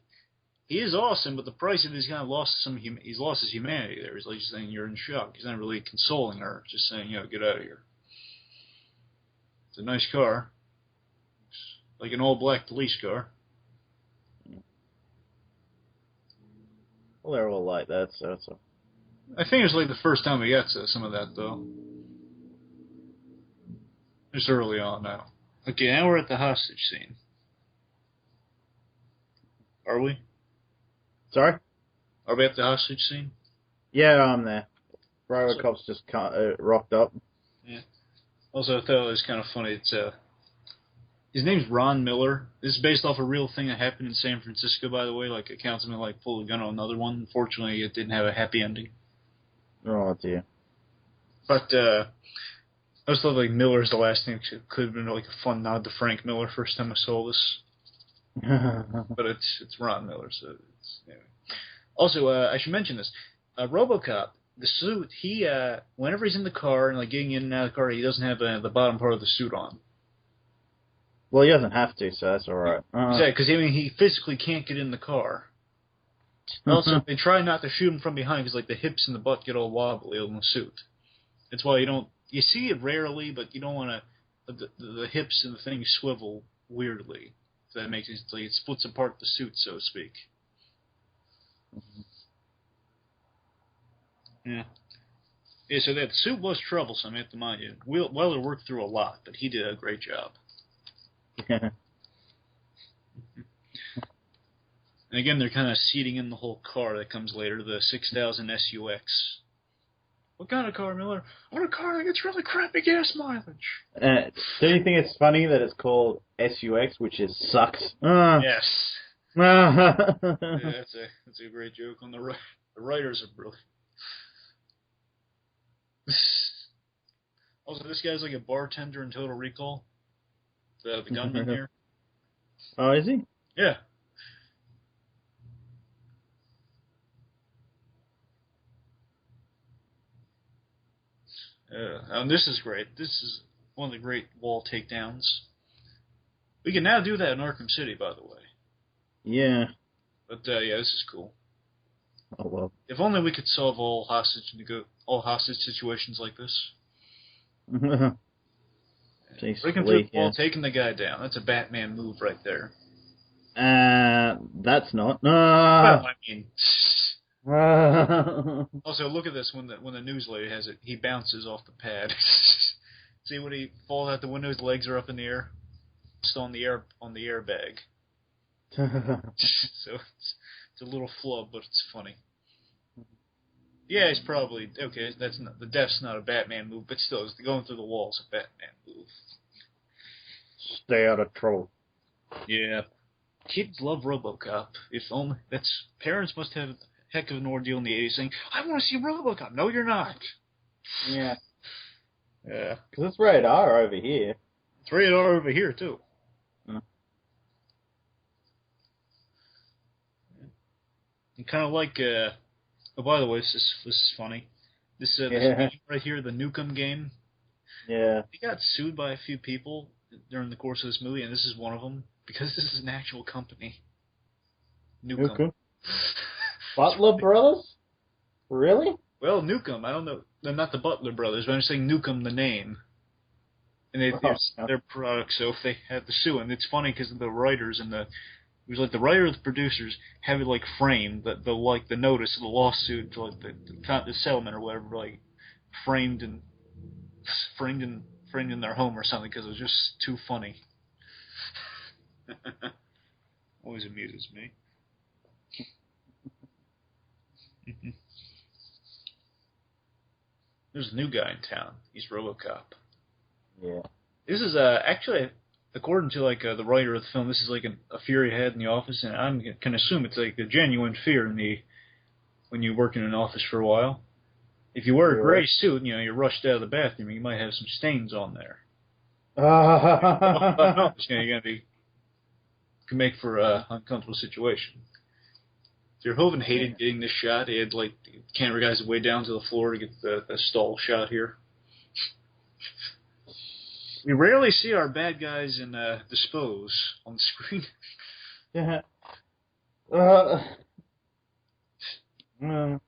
he is awesome, but the price of it, he's kind of lost he's lost his humanity there. He's like just saying you're in shock. He's not really consoling her, just saying, get out of here. It's a nice car. It's like an all-black police car. Well, they're all like that, so. I think it's like the first time we got some of that, though. Just early on now. Okay, now we're at the hostage scene. Are we? Sorry? Are we at the hostage scene? Yeah, I'm there. RoboCop's just rocked up. Yeah. Also, I thought it was kind of funny. It's his name's Ron Miller. This is based off a real thing that happened in San Francisco, by the way. Like, a councilman pulled a gun on another one. Unfortunately, it didn't have a happy ending. Oh, dear. But I just thought Miller's the last name. It could have been like a fun nod to Frank Miller first time I saw this. But it's Ron Miller, so anyway. Also, I should mention this. RoboCop, the suit, he whenever he's in the car and getting in and out of the car, he doesn't have the bottom part of the suit on. Well, he doesn't have to, so that's all right. Exactly, because he physically can't get in the car. Also, they try not to shoot him from behind because the hips and the butt get all wobbly in the suit. That's why you see it rarely, but you don't want to. The hips and the thing swivel weirdly. So that makes it it splits apart the suit, so to speak. Yeah. Yeah, so that suit was troublesome, I have to mind you. Weller worked through a lot, but he did a great job. And again, they're kind of seating in the whole car that comes later, the 6000 SUX. What kind of car, Miller? I want a car that gets really crappy gas mileage. Do you think it's funny that it's called SUX, which is sucks? Yes. Yeah, that's a great joke on the writers are brilliant. Also, this guy's like a bartender in Total Recall. The gunman here. Oh, is he? Yeah. And this is great. This is one of the great wall takedowns. We can now do that in Arkham City, by the way. Yeah. But yeah, this is cool. Oh well. If only we could solve all hostage situations like this. Breaking through the wall, taking the guy down. That's a Batman move right there. That's not. Well, I mean. Also, look at this. When the news lady has it, he bounces off the pad. See when he falls out the window, his legs are up in the air, still on the airbag. So it's a little flub, but it's funny. Yeah, he's probably okay. That's not the death's not a Batman move, but still, going through the wall's a Batman move. Stay out of trouble. Yeah, kids love RoboCop. If only parents must have a heck of an ordeal in the 80s saying, "I want to see RoboCop." No, you're not. Yeah. Yeah. Because it's rated R over here. It's rated R over here too. And kind of like. Oh, by the way, this is funny. This game right here, the Nukem game. Yeah. He got sued by a few people during the course of this movie, and this is one of them because this is an actual company. Nukem. Butler Brothers? Really? Well, Nukem. I don't know. They're not the Butler Brothers, but I'm saying Nukem, the name. And their product. So if they had to sue, and it's funny because the writers and it was the writer and the producers have it framed, the notice of the lawsuit, the settlement or whatever, framed in their home or something because it was just too funny. Always amuses me. There's a new guy in town. He's RoboCop. Yeah. This is actually, according to the writer of the film, this is a fear he had in the office, and I can assume it's a genuine fear when you work in an office for a while. If you wear a gray suit, and you're rushed out of the bathroom, you might have some stains on there. You're gonna can make for an uncomfortable situation. Verhoeven hated getting this shot. He had the camera guys way down to the floor to get the stall shot here. We rarely see our bad guys in Dispose on the screen. Yeah. Uh, uh,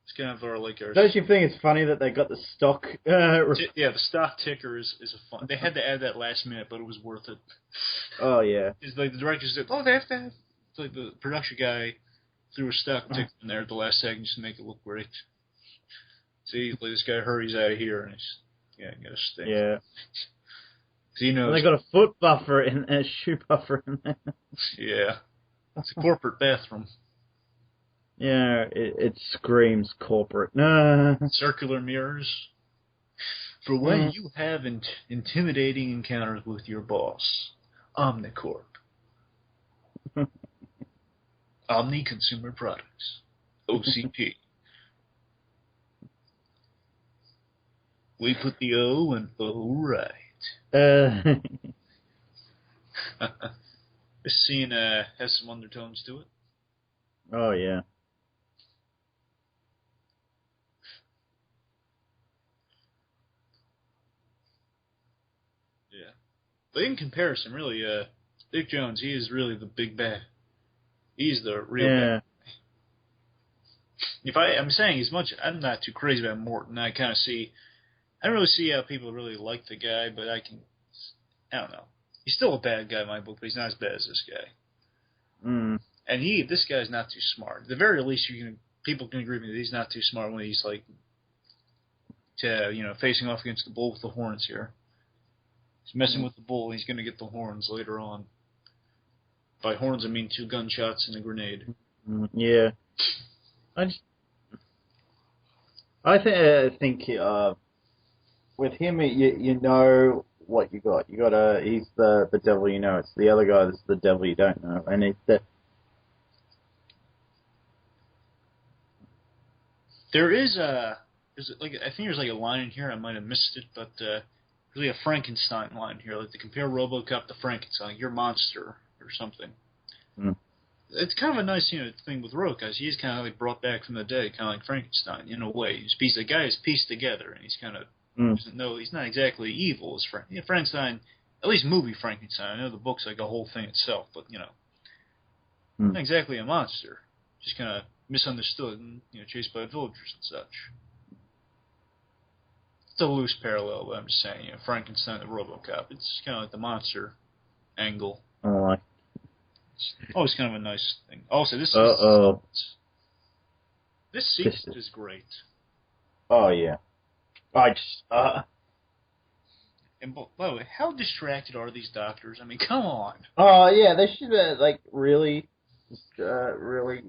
It's kind of our like our. don't you think it's funny that they got the stock? Yeah, the stock ticker is a fun. They had to add that last minute, but it was worth it. Oh yeah. It's like the director said, "Oh, they have to have." It's like the production guy threw a stock ticker in there at the last second just to make it look great. See, like this guy hurries out of here, and he's gotta stay. Yeah. He knows. And they got a foot buffer and a shoe buffer in there. Yeah, it's a corporate bathroom. Yeah, it screams corporate. No. Circular mirrors. For when you have intimidating encounters with your boss, Omnicorp. Omni Consumer Products. OCP. We put the O in O right. This scene has some undertones to it. Oh yeah. Yeah. But in comparison, really, Dick Jones, he is really the big bad. He's the real bad. I'm saying as much, I'm not too crazy about Morton. I kind of see, I don't really see how people really like the guy, but I don't know. He's still a bad guy in my book, but he's not as bad as this guy. Mm. And this guy's not too smart. At the very least, people can agree with me that he's not too smart when he's like, facing off against the bull with the horns here. He's messing with the bull, and he's going to get the horns later on. By horns, I mean 2 gunshots and a grenade. Yeah. I think with him, you know what you got. He's the devil you know. It's the other guy that's the devil you don't know, and it's the. I think there's like a line in here. I might have missed it, but really a Frankenstein line here, like to compare RoboCop to Frankenstein, like, you're a monster or something. Mm. It's kind of a nice, thing with RoboCop. He's kind of like brought back from the dead, kind of like Frankenstein in a way. The guy is pieced together, and he's kind of doesn't know. He's not exactly evil as Frankenstein. At least movie Frankenstein. I know the book's like a whole thing itself, but not exactly a monster. Just kind of misunderstood and chased by villagers and such. It's a loose parallel, but I'm just saying, Frankenstein and RoboCop. It's kind of like the monster angle. Oh, it's always kind of a nice thing. Also, this sequence is great. Oh yeah. And by the way, how distracted are these doctors? I mean, come on. Oh yeah, they should have really. Every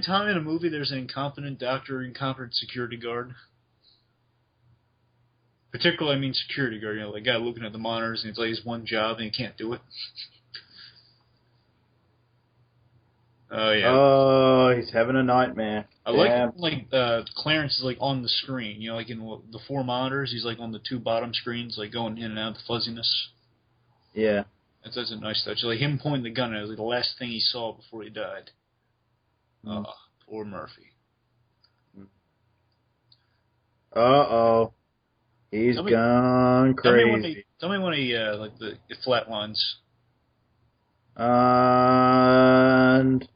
time in a movie there's an incompetent doctor or incompetent security guard. Particularly, I mean security guard, the guy looking at the monitors and it's like his one job and he can't do it. Oh, yeah. Oh, he's having a nightmare. I like Clarence is like on the screen, like in the 4 monitors, he's like on the 2 bottom screens, like going in and out of the fuzziness. Yeah. That's a nice touch. Like him pointing the gun at it was like the last thing he saw before he died. Poor Murphy. Uh-oh. He's gone crazy. Tell me when it flatlines. And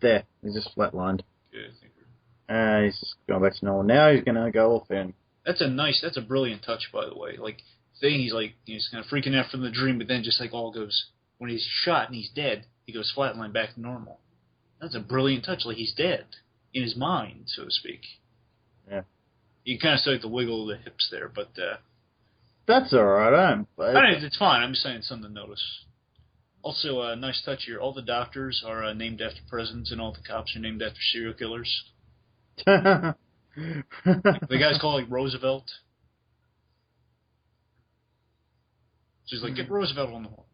there. He's just flatlined. Yeah, he's just going back to normal. Now he's going to go off in. That's a brilliant touch, by the way. Like, he's kind of freaking out from the dream, but then just like all goes, when he's shot and he's dead, he goes flatline back to normal. That's a brilliant touch. Like, he's dead in his mind, so to speak. Yeah. You kind of start to wiggle the hips there, but that's all right. It's fine. I'm just saying it's something to notice. Also, a nice touch here. All the doctors are named after presidents, and all the cops are named after serial killers. The guy's called like Roosevelt. So he's like, get Roosevelt on the horn.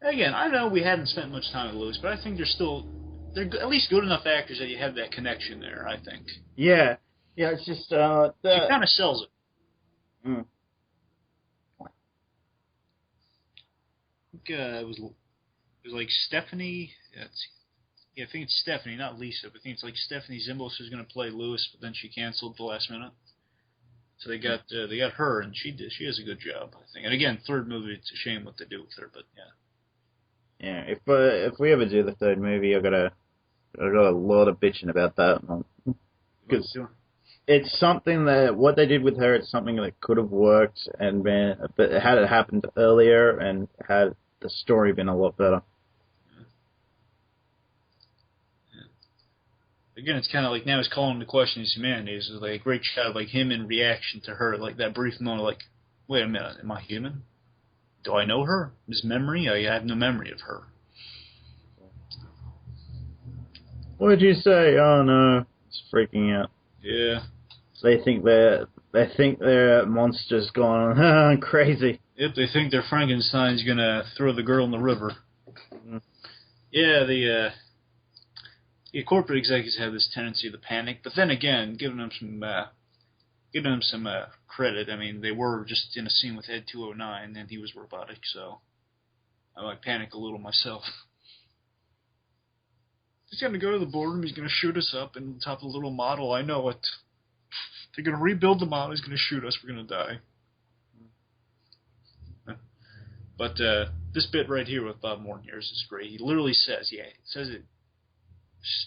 Again, I know we haven't spent much time with Lewis, but I think they're at least good enough actors that you have that connection there, I think. Yeah. Yeah, it's just... He kind of sells it. Mm. I think it was like Stephanie... I think it's Stephanie, not Lisa, but I think it's like Stephanie Zimbalist who's going to play Lewis, but then she canceled at the last minute. So they got her, and she has a good job, I think. And again, third movie, it's a shame what they do with her, but yeah. Yeah, if we ever do the third movie, I got a lot of bitching about that, because it's something that what they did with her, it's something that could have worked and been, but had it happened earlier and had the story been a lot better. Again, it's kind of like now he's calling into question his humanity. It's like a great shot of like him in reaction to her, like that brief moment, like, wait a minute, am I human? Do I know her? This memory? I have no memory of her. What did you say? Oh no, it's freaking out. Yeah. They think their monster's gone crazy. Yep, they think their Frankenstein's gonna throw the girl in the river. Mm. Yeah, the corporate executives have this tendency to panic, but then again, giving them some credit. I mean, they were just in a scene with Ed 209, and he was robotic, so I might panic a little myself. He's gonna go to the boardroom. He's gonna shoot us up, and on top of the little model, I know it. They're gonna rebuild the model. He's gonna shoot us. We're gonna die. But this bit right here with Bob Morton here is great. He literally says, says it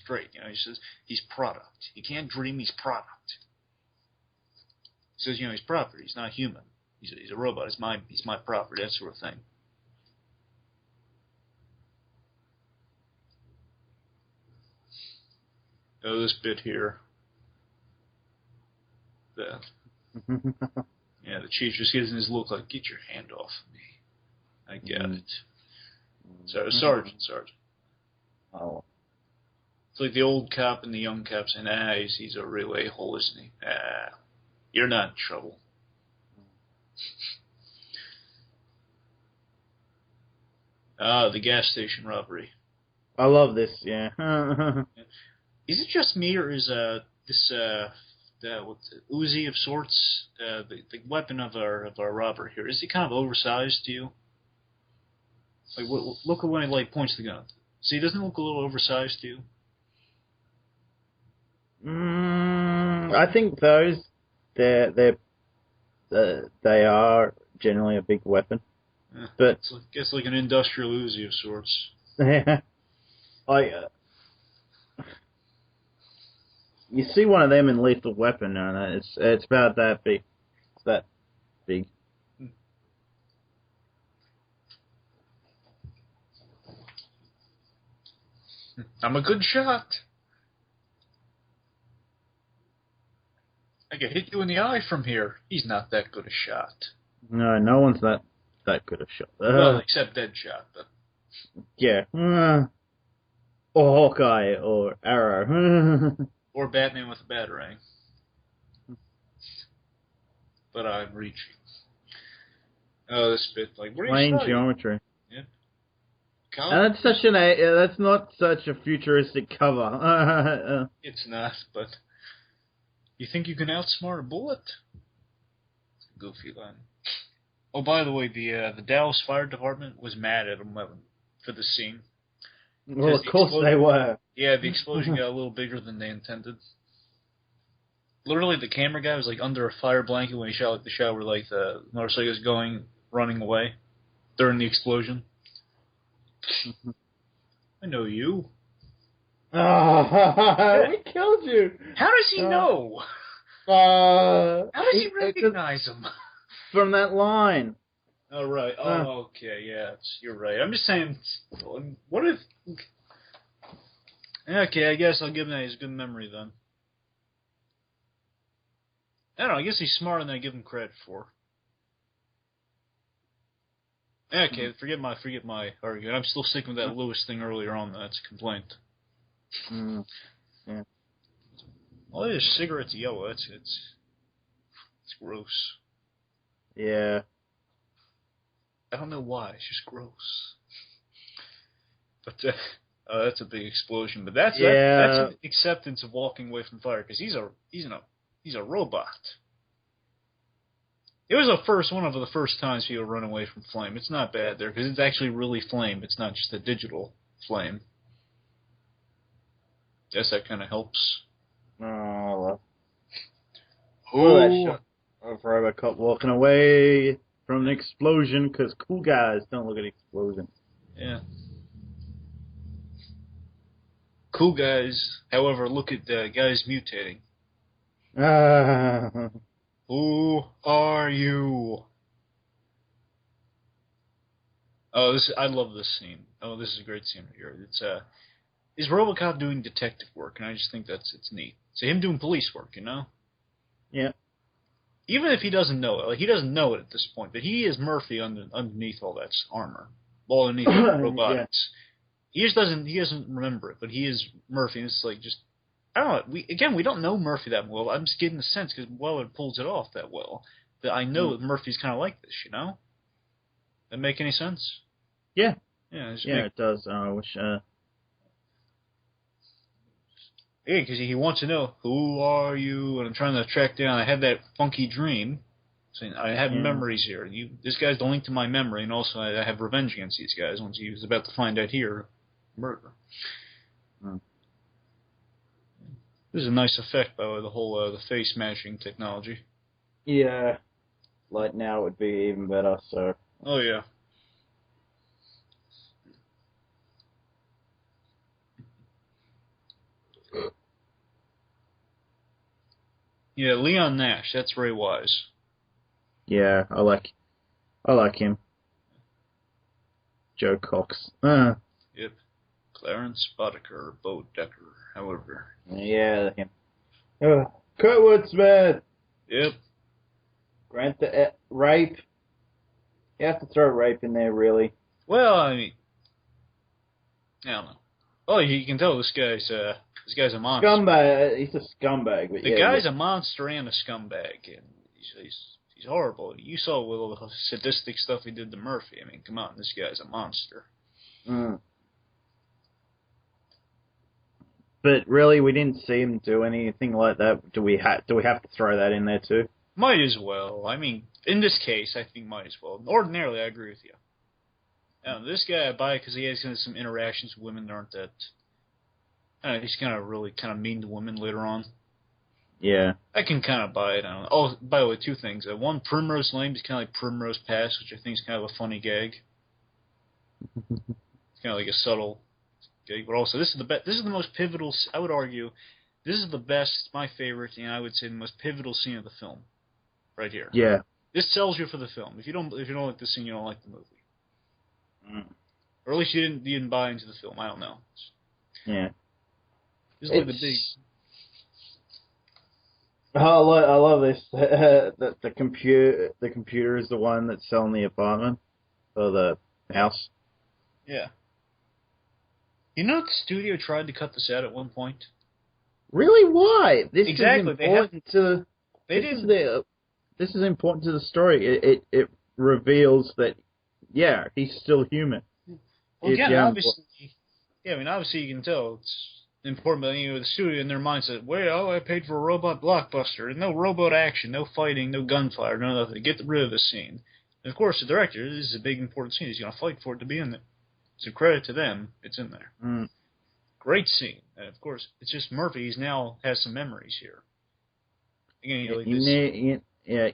straight. You know, he says he's product. He can't dream. He's product. He says, he's property. He's not human. He's a robot. He's my property. That sort of thing. Oh, this bit here. The chief just gives him his look like, get your hand off me. I get it. So, Sergeant. Oh. It's like the old cop and the young cop saying, he's a real a-hole, isn't he? You're not in trouble. The gas station robbery. I love this, yeah. Is it just me, or is this Uzi of sorts, the weapon of our robber here, is it kind of oversized to you? Like, look at when he points the gun. See, doesn't it look a little oversized to you? I think those they are generally a big weapon, but it's like an industrial Uzi of sorts. Yeah, you see one of them in Lethal Weapon, and it's about that big. It's that big. I'm a good shot. I could hit you in the eye from here. He's not that good a shot. No one's that good a shot. Well, except Deadshot, but... Yeah. Or Hawkeye, or Arrow. Or Batman with a Batarang. But I'm reaching. Oh, this bit, like, what are you studying? Geometry. Yeah. And that's not such a futuristic cover. It's not, but... You think you can outsmart a bullet? It's a goofy line. Oh, by the way, the Dallas Fire Department was mad at him for the scene. Well, of course they were. Yeah, the explosion got a little bigger than they intended. Literally, the camera guy was like under a fire blanket when he shot the shot where like the motorcycle was running away during the explosion. I know you. We killed you. How does he know? How does he recognize him? From that line. Oh, right. Oh, okay. Yeah, you're right. I'm just saying, what if... Okay, I guess I'll give him that. He's a good memory, then. I don't know. I guess he's smarter than I give him credit for. Okay, forget my argument. I'm still sticking with that Lewis thing earlier on. That's a complaint. Yeah. Well, his cigarette's yellow. It's gross. Yeah. I don't know why. It's just gross. But that's a big explosion. But that's an acceptance of walking away from fire because he's a robot. It was one of the first times people run away from flame. It's not bad there because it's actually really flame. It's not just a digital flame. Guess that kind of helps. Oh, that shot. of RoboCop walking away from an explosion because cool guys don't look at explosions. Yeah. Cool guys, however, look at guys mutating. Ah. Who are you? Oh, I love this scene. Oh, this is a great scene right here. It's is RoboCop doing detective work, and I just think it's neat. So him doing police work, you know? Yeah. Even if he doesn't know it, like he doesn't know it at this point, but he is Murphy underneath all that armor, all underneath robotics. Yeah. He doesn't remember it, but he is Murphy, and it's like just I don't know. We don't know Murphy that well. I'm just getting the sense because Weller pulls it off that well that I know that Murphy's kind of like this, you know? That make any sense? Yeah. Yeah. It does. I wish. Yeah, because he wants to know, who are you? And I'm trying to track down. I had that funky dream. Saying, I have memories here. This guy's the link to my memory, and also I have revenge against these guys once he was about to find out here. Murder. This is a nice effect, by the way, the whole the face mashing technology. Yeah. Like now it would be even better, so. Oh, yeah. Yeah, Leon Nash, that's very wise. Yeah, I like him. Joe Cox. Yep. Clarence Boddicker, or Bo Decker, however. Yeah, him. Kurtwood Smith! Yep. Grant the rape. You have to throw rape in there, really. Well, I mean, I don't know. Oh, you can tell this guy's a monster. Scumbag. He's a scumbag. But the guy's a monster and a scumbag, and he's horrible. You saw all the sadistic stuff he did to Murphy. I mean, come on, this guy's a monster. But really, we didn't see him do anything like that. Do we have to throw that in there too? Might as well. I mean, in this case, I think might as well. Ordinarily, I agree with you. This guy I buy because he has some interactions with women that aren't that. He's really kind of mean to women later on. Yeah. I can kind of buy it. I don't know. Oh, by the way, two things. One, Primrose Lane is kind of like Primrose Pass, which I think is kind of a funny gag. It's kind of like a subtle gag, but also this is the most pivotal. I would argue, this is the best, my favorite, and I would say the most pivotal scene of the film, right here. Yeah. This sells you for the film. If you don't like the scene, you don't like the movie. Or at least you didn't buy into the film. I don't know. Yeah. This is like the big. Oh, I love this. The computer is the one that's selling the apartment or the house. Yeah. You know, the studio tried to cut this out at one point. Really? Why? This exactly. Is important to. This is important to the story. It reveals that, yeah, he's still human. Well, again, obviously, you can tell it's important, but the studio in their mind said, well, I paid for a robot blockbuster, and no robot action, no fighting, no gunfire, no nothing. Get rid of this scene. And of course, the director, this is a big important scene. He's going to fight for it to be in there. So credit to them, it's in there. Great scene. And of course, it's just Murphy. He now has some memories here. Again,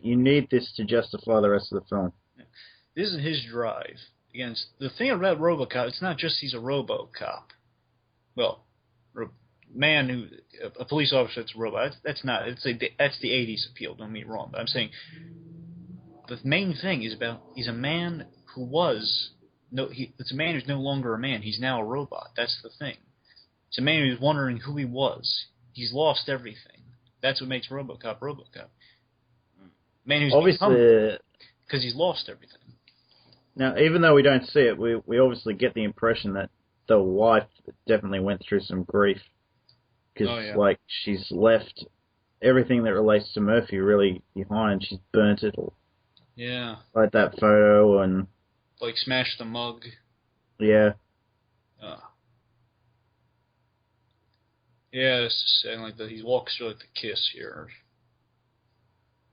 you need this to justify the rest of the film. Yeah. This is his drive. Again, the thing about RoboCop, it's not just he's a RoboCop. Well, a police officer that's a robot. That's the 80s appeal. Don't get me wrong. But I'm saying the main thing is about he's a man who it's a man who's no longer a man. He's now a robot. That's the thing. It's a man who's wondering who he was. He's lost everything. That's what makes RoboCop RoboCop. Man who's obviously because he's lost everything. Now, even though we don't see it, we obviously get the impression that the wife definitely went through some grief. Because, she's left everything that relates to Murphy really behind. She's burnt it all. Yeah. Like that photo and... Like smashed the mug. Yeah. Yeah, it's saying like that. He walks through like the kiss here.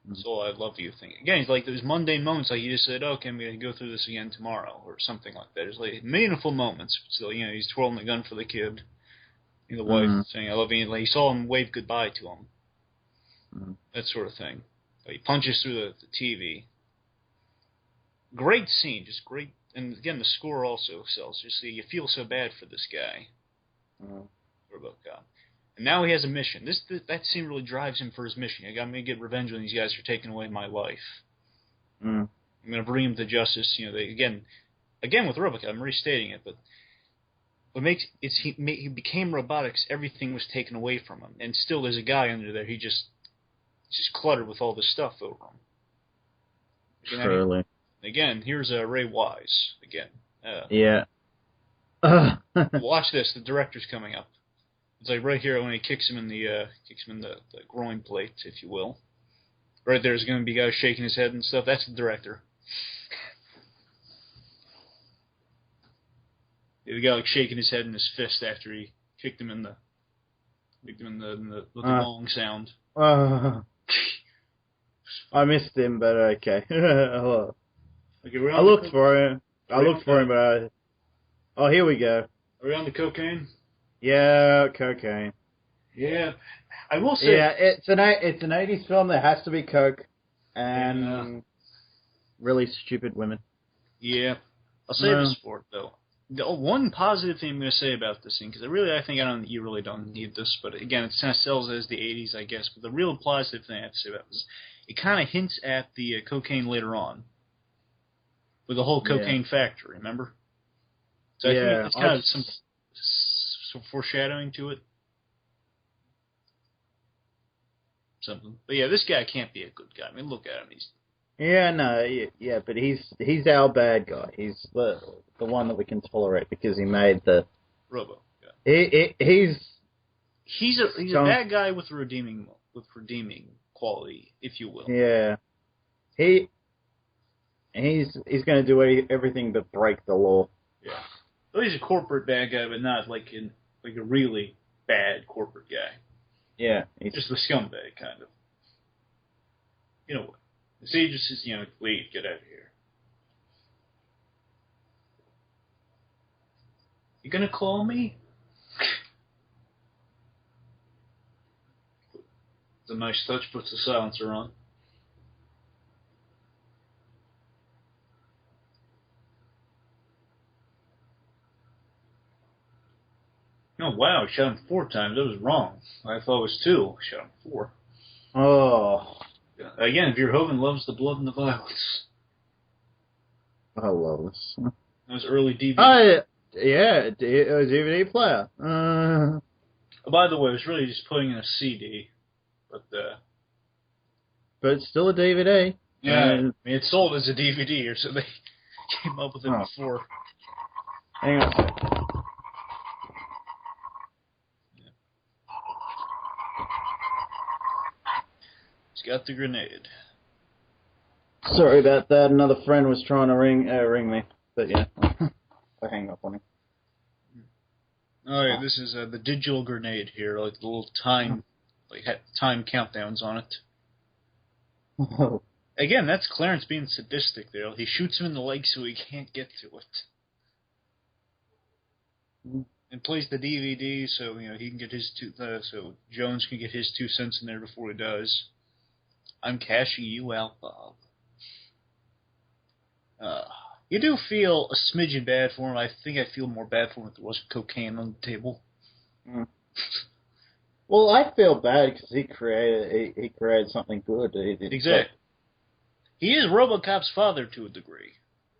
That's all I love you think. Again, it's like those mundane moments, like you just said, okay, I'm going to go through this again tomorrow, or something like that. It's like meaningful moments. So, he's twirling the gun for the kid. The wife saying, I love you. Like, he saw him wave goodbye to him. That sort of thing. He punches through the TV. Great scene, just great. And again, the score also sells. You see, you feel so bad for this guy, RoboCop. And now he has a mission. That scene really drives him for his mission. I got me to get revenge on these guys for taking away my life. I'm going to bring him to justice. You know, again with RoboCop, I'm restating it, but what makes it's he became robotics. Everything was taken away from him, and still there's a guy under there. He's just cluttered with all this stuff over him. Surely. Again, here's Ray Wise again. Yeah. Watch this. The director's coming up. It's like right here when he kicks him in the groin plate, if you will. Right there's going to be guys shaking his head and stuff. That's the director. The guy like shaking his head in his fist after he kicked him in the long sound. I missed him, but okay. Okay, I looked for him. But oh, here we go. Are we on the cocaine? Yeah, cocaine. Yeah, I will say. Yeah, it's an 80s film. There has to be coke and really stupid women. Yeah, I'll save this for it though. The one positive thing I'm going to say about this thing, because you really don't need this, but again, it kind of sells as the 80s, I guess. But the real positive thing I have to say about this, it kind of hints at the cocaine later on, with the whole cocaine factory. Remember? So I think it's kind of some foreshadowing to it. Something. But yeah, this guy can't be a good guy. I mean, look at him. But he's our bad guy. He's the one that we can tolerate because he made the Robo. Yeah. He's a bad guy with redeeming quality, if you will. Yeah. He's going to do everything but break the law. Yeah. So he's a corporate bad guy, but not like a really bad corporate guy. Yeah. He's just a scumbag, kind of. You know what? See, just says, leave, get out of here. You gonna call me? It's a nice touch, puts the silencer on. Oh, wow, he shot him 4 times. That was wrong. I thought it was 2. I shot him 4. Oh. Again, Verhoeven loves the blood and the violence. I love this. That was early DVD. Yeah, DVD player. Oh, by the way, it was really just putting in a CD, but it's still a DVD. Yeah, I mean, it's sold as a DVD, so they came up with it before. Hang on a second. He's got the grenade. Sorry about that. Another friend was trying to ring me, but yeah, I hang up on him. Oh yeah, this is the digital grenade here, like the little time, had time countdowns on it. Oh. Again, that's Clarence being sadistic there. He shoots him in the leg so he can't get to it. And plays the DVD so he can get his so Jones can get his 2 cents in there before he does. I'm cashing you out, Bob. You do feel a smidgen bad for him. I think I'd feel more bad for him if there wasn't cocaine on the table. Well, I feel bad because he created something good. Exactly. He is RoboCop's father to a degree.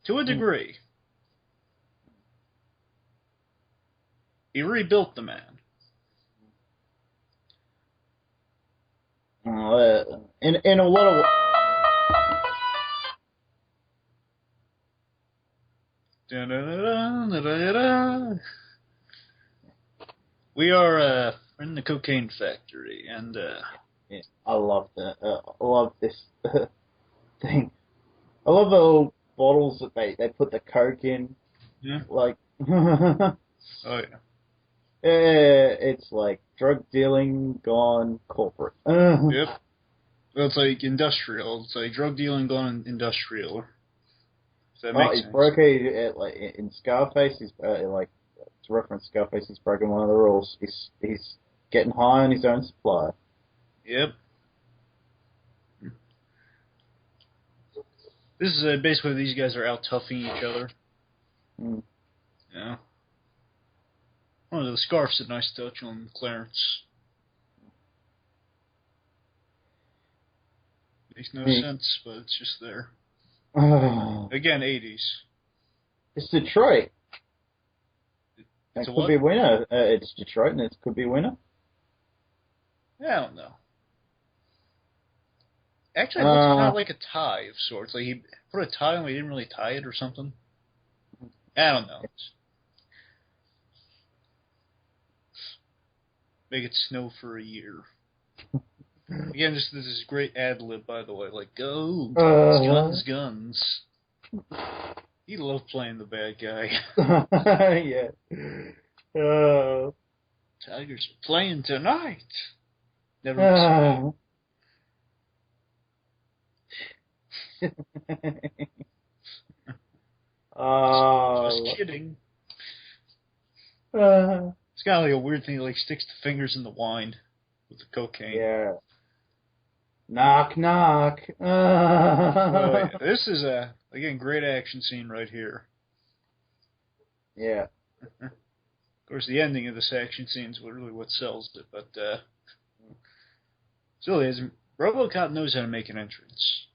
To a degree. He rebuilt the man. In a lot of... We are in the cocaine factory, and yeah, I love that. I love this thing. I love the little bottles that they put the coke in. Yeah. Like. Oh yeah. It's like drug dealing gone corporate. Yep. Well, it's like industrial. It's like drug dealing gone industrial. If that makes sense. Broke like in Scarface. He's like to reference Scarface. He's broken one of the rules. He's getting high on his own supply. Yep. This is basically these guys are out toughing each other. Mm. Yeah. Oh, the scarf's a nice touch on Clarence. Makes no sense, but it's just there. Again, 80s. It's Detroit. It It's a could what? be a winner. It's Detroit, and it could be a winner. Yeah, I don't know. Actually, it looks kind of like a tie of sorts. Like he put a tie on, he didn't really tie it or something. I don't know. Make it snow for a year. Again, this is great ad lib, by the way. Like, go, guns, guns. He loved playing the bad guy. Yeah. Tigers are playing tonight. Never Just kidding. It's kind of like a weird thing. He like sticks the fingers in the wine with the cocaine. Yeah. Knock, knock. Yeah. This is again, great action scene right here. Yeah. Of course, the ending of this action scene is really what sells it, but still is. RoboCop knows how to make an entrance.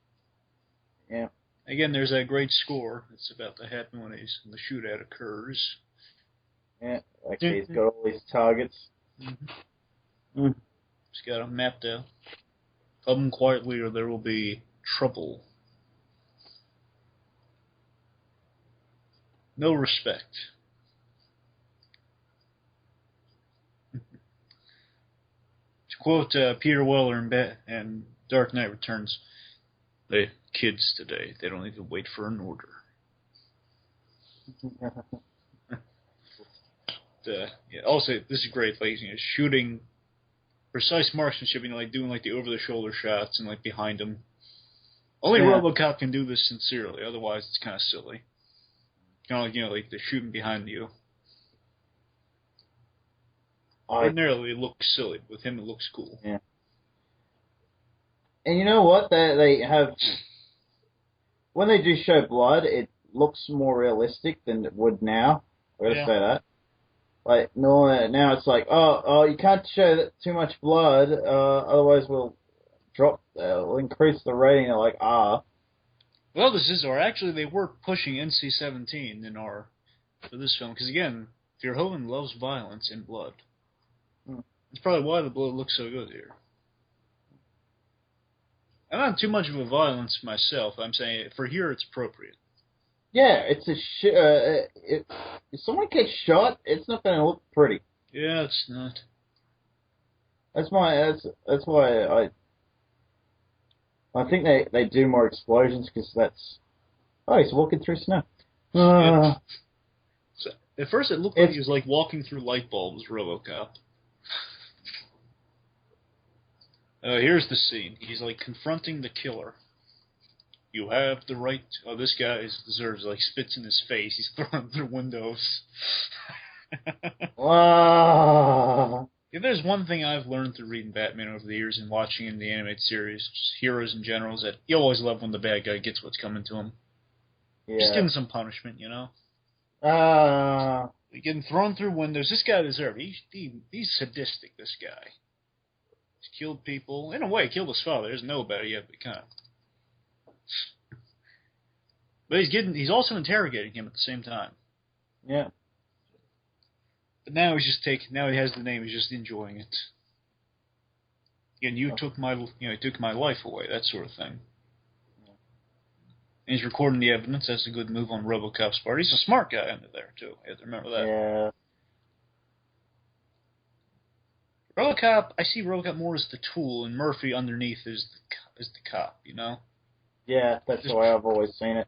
Yeah. Again, there's that great score that's about to happen when the shootout occurs. Yeah. Okay, he's got all his targets. Mm-hmm. He's got them mapped out. Come quietly or there will be trouble. No respect. To quote Peter Weller in Dark Knight Returns, the kids today, they don't even wait for an order. Yeah, also, this is great, like, shooting precise marksmanship, like doing like the over-the-shoulder shots and like behind him. Only RoboCop can do this sincerely, otherwise it's kind of silly. Kind of like, like the shooting behind you. Ordinarily, it looks silly. With him, it looks cool. Yeah. And you know what? They have... When they do show blood, it looks more realistic than it would now. I gotta say that. Like, no, now it's like, oh, you can't show that too much blood, otherwise we'll increase the rating. They're like, Well, this is, or actually they were pushing NC-17 for this film, because again, Verhoeven loves violence and blood. That's probably why the blood looks so good here. I'm not too much of a violence myself. I'm saying for here it's appropriate. Yeah, it's if someone gets shot, it's not going to look pretty. Yeah, it's not. That's why I think they do more explosions because that's he's walking through snow. So, at first it looked like he was like walking through light bulbs, RoboCop. Here's the scene. He's like confronting the killer. You have the right. Oh, this guy deserves like spits in his face. He's throwing through windows. Wow. If there's one thing I've learned through reading Batman over the years and watching in the animated series, just heroes in general, is that you always love when the bad guy gets what's coming to him. Yeah. Just give him some punishment, you know. Getting thrown through windows. This guy deserves. He's sadistic. This guy. He's killed people. In a way, killed his father. He doesn't know about it yet, but kind of. But he's also interrogating him at the same time. Yeah. But now he has the name, he's just enjoying it. And you took my life away, that sort of thing. Yeah. And he's recording the evidence. That's a good move on RoboCop's part. He's a smart guy under there too. You have to remember that. Yeah. RoboCop, I see RoboCop more as the tool, and Murphy underneath is the cop. You know. Yeah, that's the way I've always seen it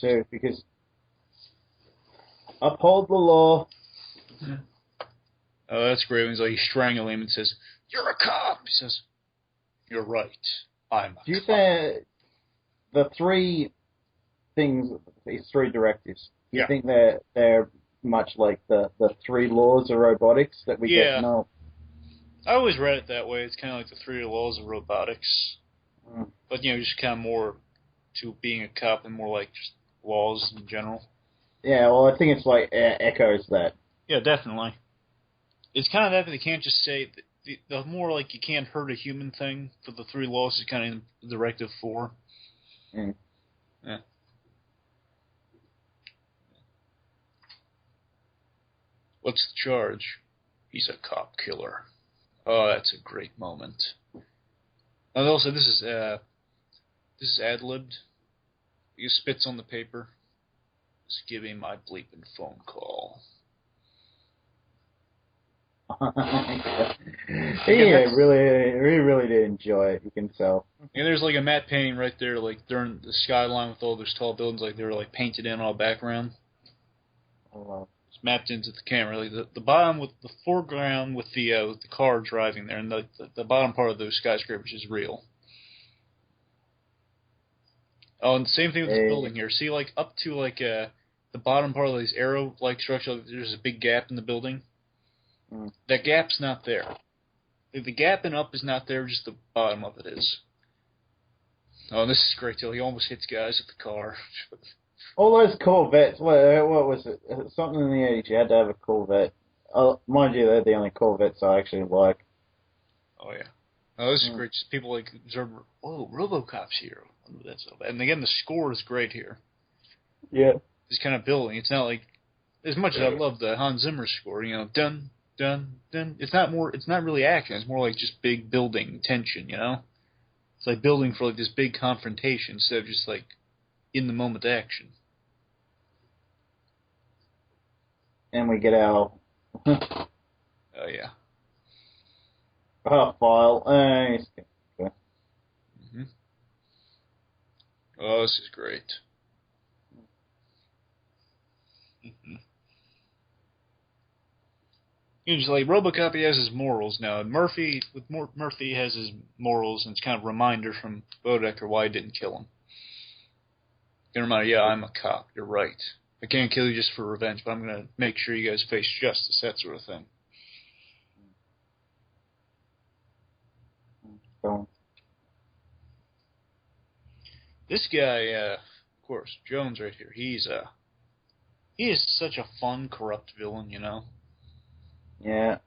too. Because uphold the law. Yeah. Oh, that's great. When he's strangling him and says, "You're a cop." He says, "You're right. I'm a cop." Do you think the three things, these three directives, do you think they're much like the three laws of robotics that we get now? I always read it that way. It's kind of like the three laws of robotics. But, just kind of more to being a cop and more like just laws in general. Yeah, well, I think it's like echoes that. Yeah, definitely. It's kind of that they can't just say the more like you can't hurt a human thing for the 3 laws is kind of Directive 4. Mm. Yeah. What's the charge? He's a cop killer. Oh, that's a great moment. And also, this is ad-libbed. He spits on the paper. Just give me my bleeping phone call. He really did enjoy it. You can tell. And there's like a matte painting right there, like during the skyline with all those tall buildings, like they were like painted in all background. Oh, It's mapped into the camera. Like the bottom with the foreground with the car driving there, and the bottom part of those skyscrapers is real. Oh, and the same thing with this building here. See, like up to like the bottom part of these arrow-like structure, there's a big gap in the building. Mm. That gap's not there. The gap and up is not there, just the bottom of it is. Oh, and this is great, too. He almost hits guys with the car. all those Corvettes. What was it? Something in the 80s. You had to have a Corvette. Mind you, they're the only Corvettes I actually like. Oh, yeah. Oh, this is great. Just people like observe, whoa, RoboCop's here. That's so bad. And again, the score is great here. Yeah. This kind of building. It's not like, as much as I love the Hans Zimmer score, you know, dun, dun, dun. It's not really action. It's more like just big building tension, you know? It's like building for like this big confrontation instead of just like in the moment action. And we get our Oh, yeah. file. Mm-hmm. Oh, this is great. Mm-hmm. Usually, RoboCop, he has his morals now. Murphy has his morals, and it's kind of a reminder from Bodecker why he didn't kill him. And a reminder, yeah, I'm a cop. You're right. I can't kill you just for revenge, but I'm going to make sure you guys face justice, that sort of thing. So, This guy, of course, Jones right here, he is such a fun, corrupt villain, you know? yeah.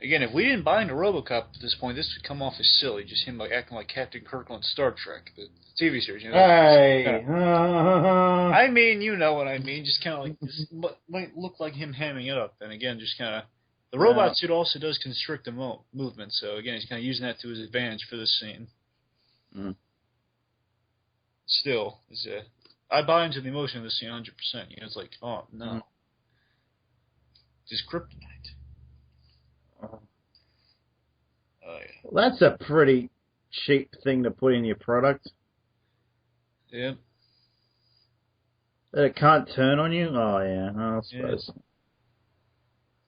Again, if we didn't buy into RoboCop at this point, this would come off as silly. Just him like acting like Captain Kirk on Star Trek, the TV series. You know, Hey. I mean, you know what I mean. Just kind of like this might look like him hamming it up. And again, just kind of the robot suit also does constrict the movement. So again, he's kind of using that to his advantage for this scene. Mm. Still, I buy into the emotion of this scene 100%. You know, it's like, oh no, it's kryptonite. Oh, yeah. Well, that's a pretty cheap thing to put in your product. Yeah. That it can't turn on you? Oh, yeah. I suppose. Yeah.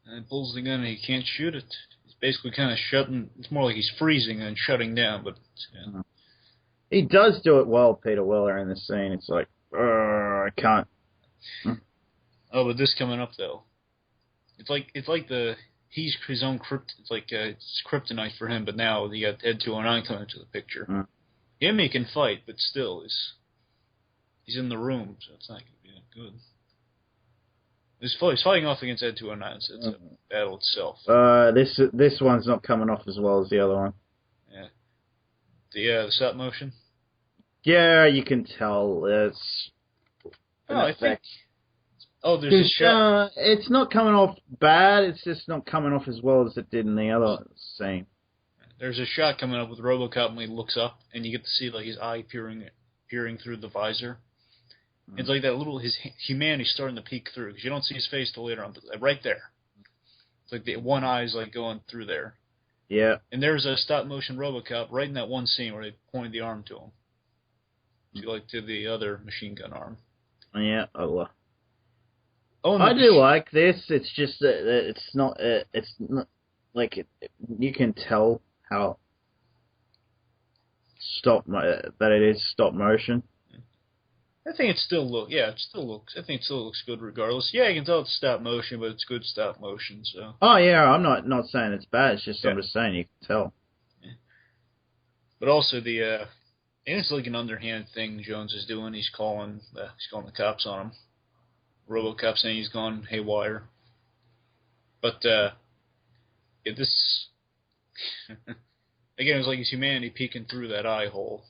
And it pulls the gun and he can't shoot it. He's basically kind of shutting... It's more like he's freezing and shutting down, but... Yeah. He does do it well, Peter Weller, in the scene. It's like, I can't... Oh, but this coming up, though. It's like he's his own it's like it's kryptonite for him, but now you got Ed 209 coming into the picture. Him, he can fight, but still, he's in the room, so it's not going to be that good. He's fighting off against Ed 209, so it's a battle itself. This one's not coming off as well as the other one. Yeah. The stop motion? Yeah, you can tell. It's... I think... Oh, there's a shot. It's not coming off bad. It's just not coming off as well as it did in the other scene. There's a shot coming up with RoboCop when he looks up, and you get to see like his eye peering through the visor. It's like that his humanity starting to peek through because you don't see his face till later on, but right there. It's like the one eye is like going through there. Yeah. And there's a stop motion RoboCop right in that one scene where they pointed the arm to him. To the other machine gun arm. Yeah. I do like this. It's just that it's not like you can tell how that it is stop motion. I think it still looks. I think it still looks good regardless. Yeah, you can tell it's stop motion, but it's good stop motion. So. Oh yeah, I'm not saying it's bad. It's just I'm just saying you can tell. Yeah. But also the And it's like an underhand thing Jones is doing. He's calling the cops on him. RoboCop saying he's gone haywire. But this again, it's like his humanity peeking through that eye hole.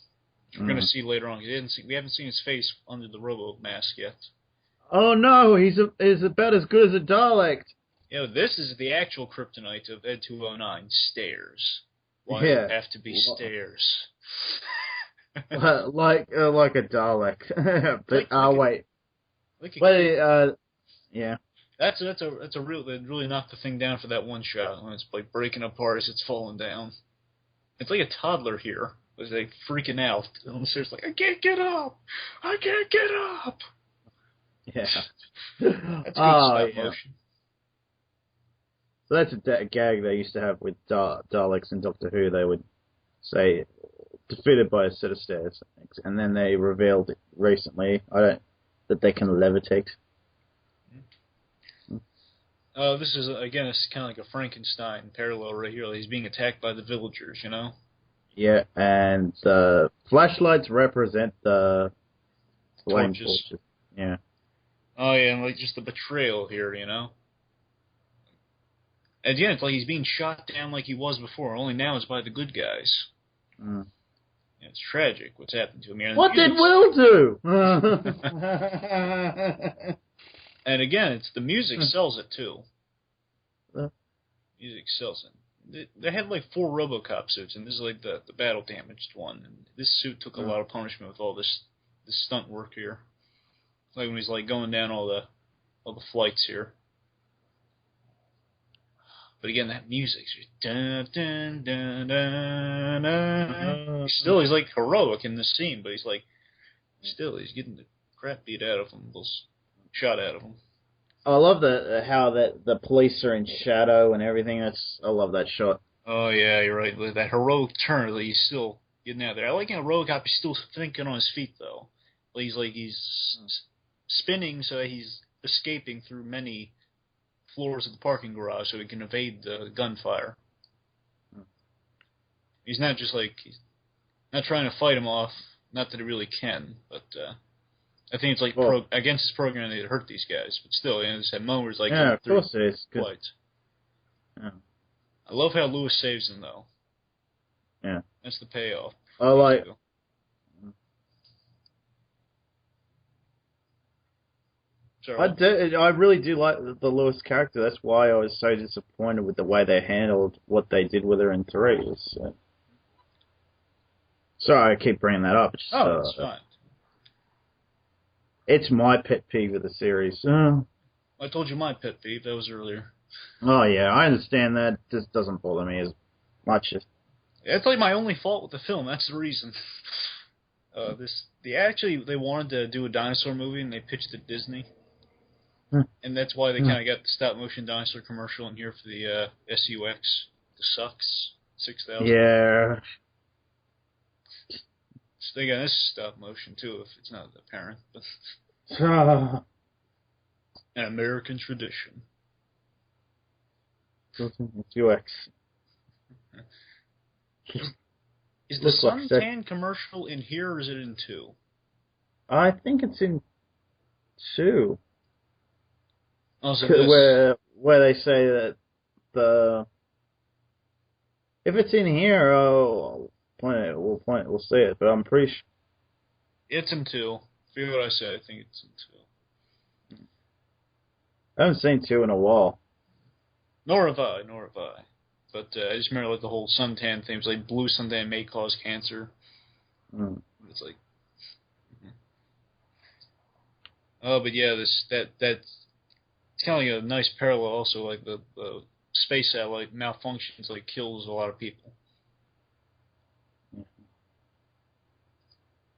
Which we're going to see later on. We haven't seen his face under the Robo mask yet. Oh no, he's about as good as a Dalek. You know, this is the actual kryptonite of Ed 209, stairs. Why Yeah. it have to be stairs? like a Dalek. But wait. Yeah. That's a really knocked the thing down for that one shot when it's like breaking apart as it's falling down. It's like a toddler here. Was like freaking out on the stairs, like I can't get up. Yeah. That's good stop motion. So that's a gag they used to have with Daleks in Doctor Who. They would say defeated by a set of stairs, and then they revealed recently that they can levitate. This is again, it's kind of like a Frankenstein parallel right here. Like he's being attacked by the villagers, you know. Yeah, and the flashlights represent the flame torches. Yeah. Oh yeah, and like just the betrayal here, you know. And yeah, it's like he's being shot down like he was before. Only now it's by the good guys. Mm. Yeah, it's tragic what's happened to him here. What did Will do? And again, it's the music sells it too. Music sells it. They had like 4 RoboCop suits, and this is like the battle damaged one. And this suit took a lot of punishment with all this stunt work here. Like when he's like going down all the flights here. But again, that music, dun dun dun dun dun. He's like heroic in this scene, but he's getting the crap beat out of him, shot out of him. I love how the police are in shadow and everything. I love that shot. Oh yeah, you're right. That heroic turn that he's still getting out there. I like how RoboCop is still thinking on his feet though. He's spinning so that he's escaping through many floors of the parking garage so he can evade the gunfire. He's not just he's not trying to fight him off. Not that he really can, but I think it's like against his program to hurt these guys. But still, it's that moment where it's like of course it is. Yeah. I love how Lewis saves him though. Yeah, that's the payoff. I like. I really do like the Lewis character. That's why I was so disappointed with the way they handled what they did with her in 3. Sorry, I keep bringing that up. It's just, that's fine. It's my pet peeve of the series. I told you my pet peeve. That was earlier. Oh yeah, I understand that. It just doesn't bother me as much. That's like my only fault with the film. That's the reason. They wanted to do a dinosaur movie and they pitched it to Disney. And that's why they kind of got the stop-motion dinosaur commercial in here for the SUX, the Sucks 6000. Yeah. So they got this stop-motion, too, if it's not apparent. But an American tradition. SUX. Is the suntan commercial in here, or is it in 2? I think it's in 2. Also, where they say that if it's in here, we'll see it. But I'm pretty sure it's in 2. Forget what I said. I think it's in 2. I haven't seen 2 in a while. Nor have I. But I just remember the whole suntan thing. It's like blue suntan may cause cancer. It's like, but yeah, that's kind of like a nice parallel. Also, like the space satellite malfunctions, kills a lot of people.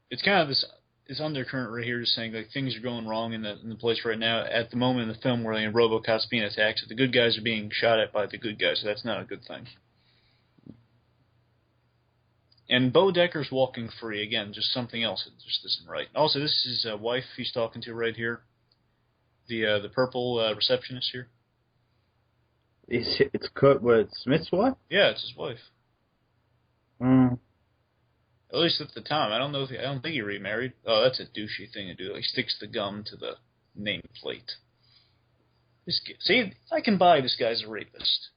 It's kind of this undercurrent right here, just saying things are going wrong in the place right now at the moment in the film where RoboCop's being attacked. So the good guys are being shot at by the good guys. So that's not a good thing. And Bo Decker's walking free again. Just something else that just isn't right. Also, this is his wife he's talking to right here. The purple receptionist here. It's Kurt Smith's wife? Yeah, it's his wife. At least at the time. I don't think he remarried. Oh, that's a douchey thing to do. He sticks the gum to the nameplate. See, I can buy this guy's a rapist.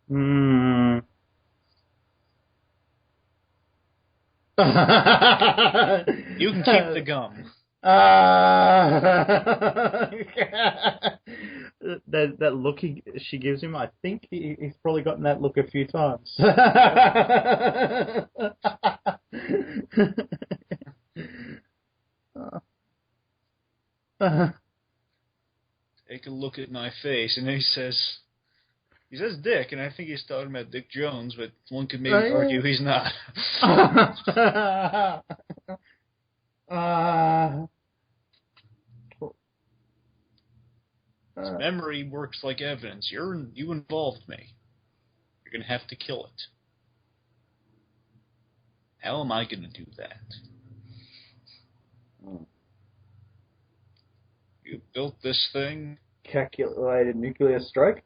Hmm. You can keep the gum. That look she gives him, I think he's probably gotten that look a few times. Take a look at my face, and then he says Dick, and I think he's talking about Dick Jones, but one could maybe argue he's not. His memory works like evidence. You involved me. You're going to have to kill it. How am I going to do that? You built this thing? Calculated nuclear strike?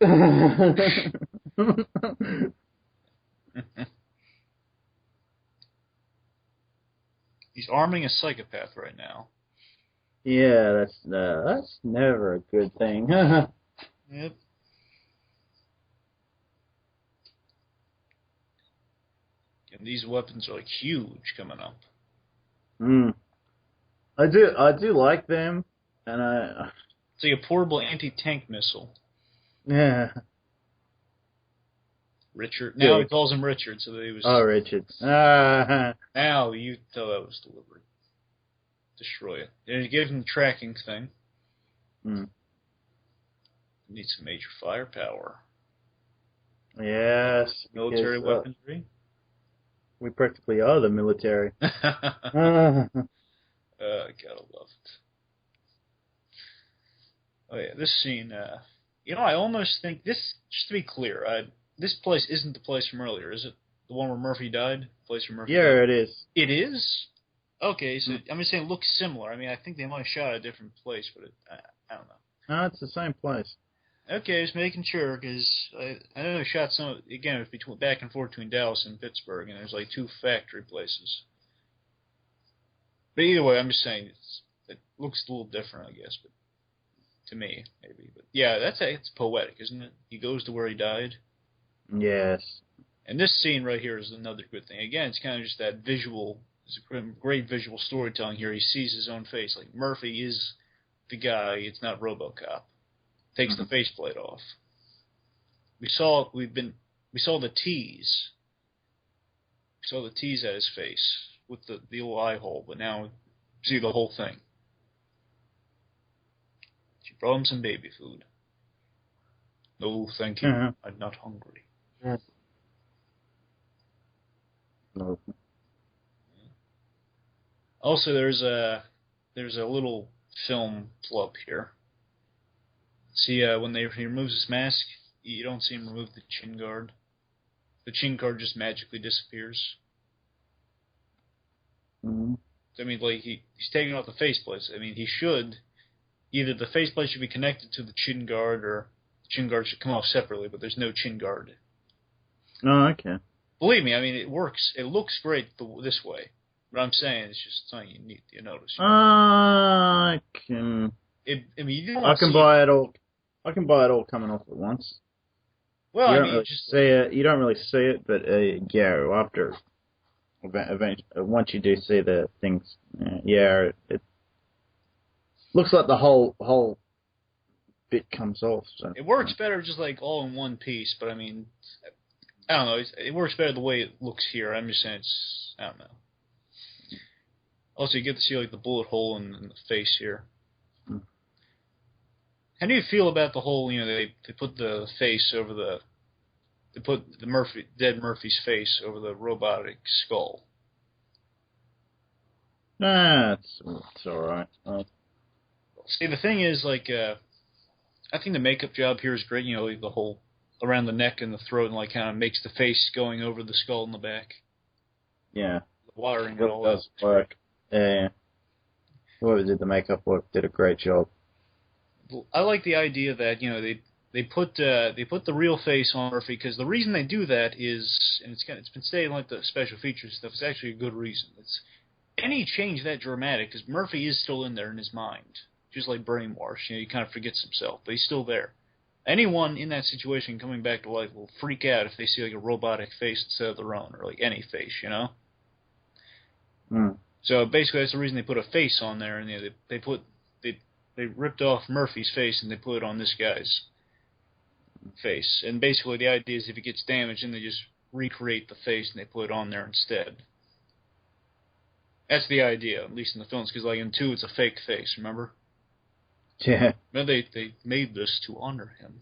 He's arming a psychopath right now. Yeah, that's never a good thing. Yep. And these weapons are like huge coming up. I do like them, and it's like a portable anti-tank missile. Yeah. Richard. Now he calls him Richard, so that he was. Oh, Richard. Now you tell that was deliberate. Destroy it. And he gives him the tracking thing. Need some major firepower. Yes. Military weaponry. We practically are the military. I gotta love it. Oh yeah, this scene. I almost think this. Just to be clear, this place isn't the place from earlier, is it? The one where Murphy died. The place where Murphy. Yeah, died? it is. It is. Okay, so I'm just saying it looks similar. I mean, I think they might have shot at a different place, but I don't know. No, it's the same place. Okay, just making sure, because I know they shot some, again, it was back and forth between Dallas and Pittsburgh, and there's like 2 factory places. But either way, I'm just saying, it looks a little different, I guess, but to me, maybe. But yeah, it's poetic, isn't it? He goes to where he died. Yes. And this scene right here is another good thing. Again, it's kind of just that visual. It's a great visual storytelling here. He sees his own face. Like, Murphy is the guy. It's not RoboCop. Takes the faceplate off. We saw the tease. We saw the tease at his face with the little eye hole, but now we see the whole thing. She brought him some baby food. No, thank you. I'm not hungry. No. Also, there's a little film flub here. See, when he removes his mask, you don't see him remove the chin guard. The chin guard just magically disappears. Mm-hmm. I mean, like, he's taking off the faceplate. I mean, either the faceplate should be connected to the chin guard, or the chin guard should come off separately, but there's no chin guard. Oh, okay. Believe me, I mean, it works. It looks great this way. What I'm saying is just something you notice. You know? I can. You don't I can buy it all. I can buy it all coming off at once. Well, you don't really see it. You don't really see it, but yeah, after eventually, once you do see the things, yeah, it looks like the whole bit comes off. So. It works better just like all in one piece, but I mean, I don't know. It works better the way it looks here. I'm just saying I don't know. Also, you get to see like the bullet hole in the face here. How do you feel about the whole? They put the face over they put the dead Murphy's face over the robotic skull. Nah, it's all right. See, the thing is, like, I think the makeup job here is great. Like the whole around the neck and the throat, and like kind of makes the face going over the skull in the back. Yeah, the wiring and all does work. Yeah, whoever did the makeup work did a great job. I like the idea that they put the real face on Murphy because the reason they do that is, and it's been stated like the special features stuff. It's actually a good reason. It's any change that dramatic because Murphy is still in there in his mind, just like brainwash. He kind of forgets himself, but he's still there. Anyone in that situation coming back to life will freak out if they see like a robotic face instead of their own, or like any face, you know. So basically, that's the reason they put a face on there, and they ripped off Murphy's face and they put it on this guy's face. And basically, the idea is if it gets damaged, then they just recreate the face and they put it on there instead. That's the idea, at least in the films, because like in 2, it's a fake face. Remember? Yeah. But they made this to honor him,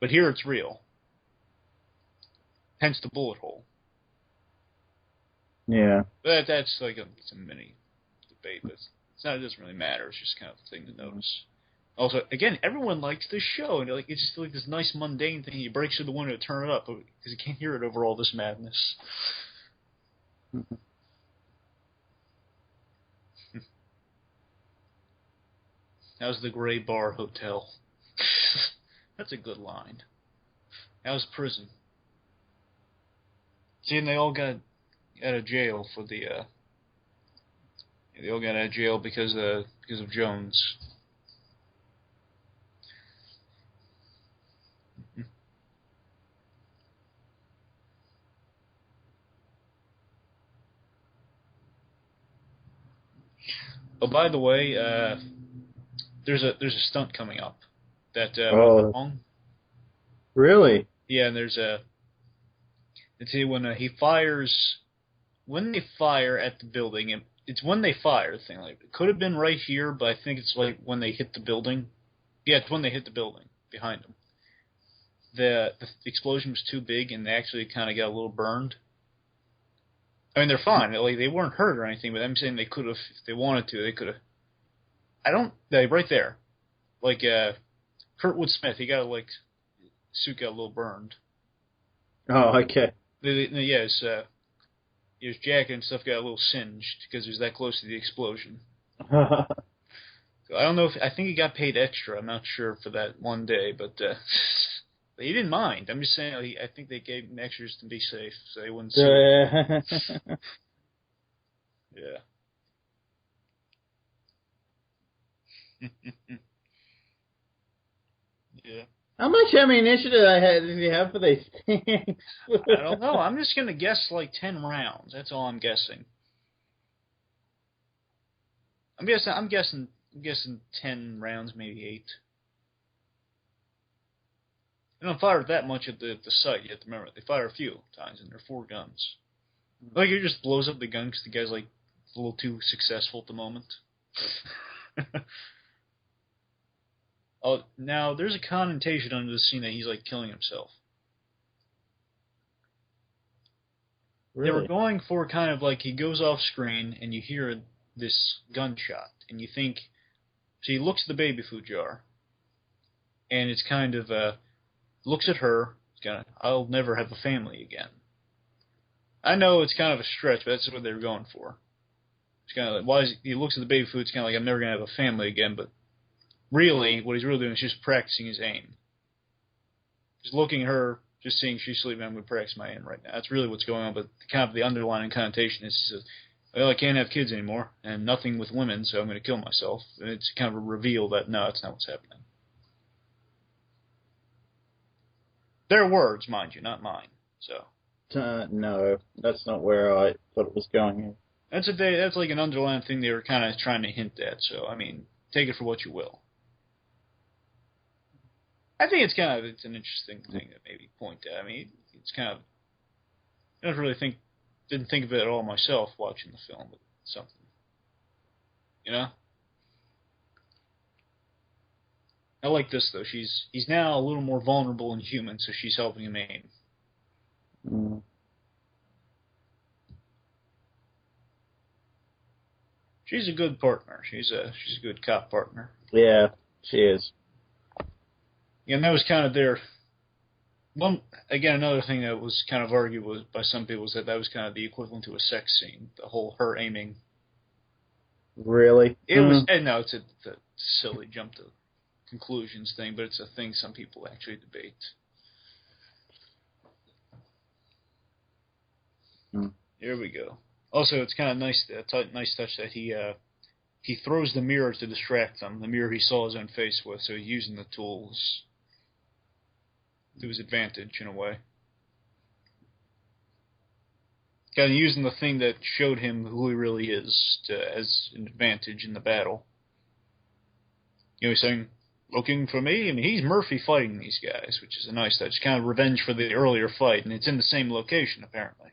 but here it's real. Hence the bullet hole. Yeah. But that's like it's a mini debate, but it doesn't really matter. It's just kind of a thing to notice. Also, again, everyone likes this show, and like it's just like this nice mundane thing. He breaks through the window to turn it up because he can't hear it over all this madness. How's the Gray Bar Hotel? That's a good line. How's prison? See, and they all got out of jail for the. They all got out of jail because of Jones. Oh, by the way, there's a stunt coming up that went wrong. Really? Yeah, and there's a. Let's see, when they fire at the building, it's when they fire. Thing like it could have been right here, but I think it's like when they hit the building. Yeah, it's when they hit the building behind them. The explosion was too big, and they actually kind of got a little burned. I mean, they're fine. Like they weren't hurt or anything, but I'm saying they could have, if they wanted to, they could have. Right there, like Kurtwood Smith, he got like suit got a little burned. Oh, okay. Yeah, his jacket and stuff got a little singed because he was that close to the explosion. So I don't know I think he got paid extra. I'm not sure for that one day, but he didn't mind. I'm just saying, I think they gave him extras to be safe, so they wouldn't see it. Yeah. Yeah. How much ammunition did he have for these things? I don't know. I'm just gonna guess like 10 rounds. That's all I'm guessing. I'm guessing 10 rounds, maybe 8. They don't fire that much at the site. You have to remember, they fire a few times, and they're 4 guns. Like, it just blows up the gun because the guy's, like, a little too successful at the moment. Oh, now, there's a connotation under the scene that he's, like, killing himself. Really? They were going for kind of, like, he goes off screen, and you hear this gunshot, and you think... So he looks at the baby food jar, and it's kind of, looks at her, I'll never have a family again. I know it's kind of a stretch, but that's what they were going for. It's kind of like, he looks at the baby food, it's kind of like, I'm never going to have a family again, but really, what he's really doing is just practicing his aim. Just looking at her, just seeing she's sleeping, I'm going to practice my aim right now. That's really what's going on, but kind of the underlying connotation is, well, I can't have kids anymore, and nothing with women, so I'm going to kill myself. And it's kind of a reveal that, no, that's not what's happening. Their words, mind you, not mine. So. No, that's not where I thought it was going here. That's like an underlying thing they were kind of trying to hint at, so, I mean, take it for what you will. I think it's an interesting thing to maybe point at. I mean, it's kind of, I didn't think of it at all myself watching the film, but something. You know? I like this, though. He's now a little more vulnerable and human, so she's helping him aim. Mm. She's a good partner. She's a good cop partner. Yeah, she is. Yeah, and that was kind of their... another thing that was kind of argued by some people was that was kind of the equivalent to a sex scene. The whole her aiming. Really? It was... And no, it's a silly jump to conclusions thing, but it's a thing some people actually debate. Here we go. Also, it's kind of nice, nice touch that he throws the mirror to distract them, the mirror he saw his own face with, so he's using the tools to his advantage, in a way. Kind of using the thing that showed him who he really is as an advantage in the battle. You know, he's saying, looking for me? I mean, he's Murphy fighting these guys, which is a nice touch. Kind of revenge for the earlier fight, and it's in the same location, apparently.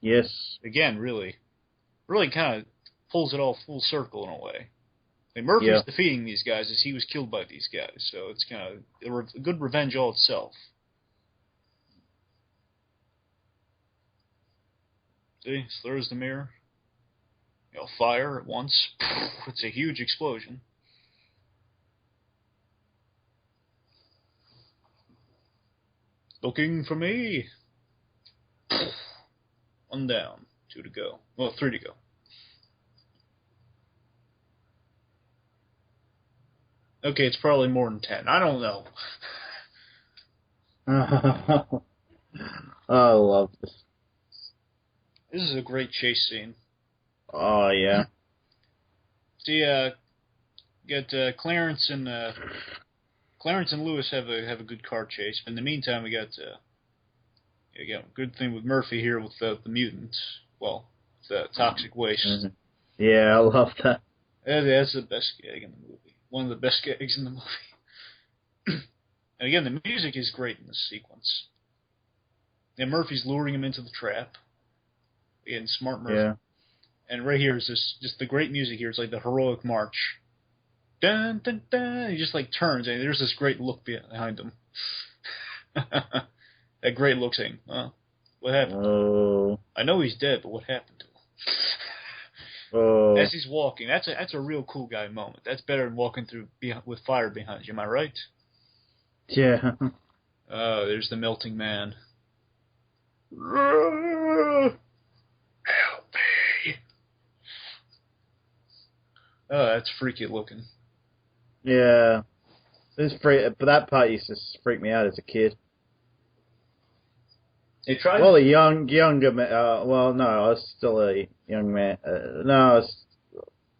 Yes. Again, really kind of pulls it all full circle in a way. I mean, Murphy's defeating these guys as he was killed by these guys, so it's kind of a good revenge all itself. See, slurs the mirror. You know, fire at once. It's a huge explosion. Looking for me. One down. 2 to go. Well, 3 to go. Okay, it's probably more than 10. I don't know. I love this. This is a great chase scene. Oh, yeah. See, got Clarence and Lewis have a good car chase. In the meantime, we got a good thing with Murphy here with the mutants. Well, the toxic waste. Mm-hmm. Yeah, I love that. That's the best gag in the movie. One of the best gags in the movie. And again, the music is great in this sequence. And Murphy's luring him into the trap. Again, smart Murphy. Yeah. And right here is just the great music here. It's like the heroic march. Dun, dun, dun. He just like turns, and there's this great look behind him. That great look saying, "Oh, what happened? Oh. I know he's dead, but what happened to him?" Oh. As he's walking, that's a real cool guy moment. That's better than walking through with fire behind you. Am I right? Yeah. Oh, there's the melting man. Help me! Oh, that's freaky looking. Yeah. But that part used to freak me out as a kid. They tried. Well, younger man. Well, no, I was still a young man. No, I was.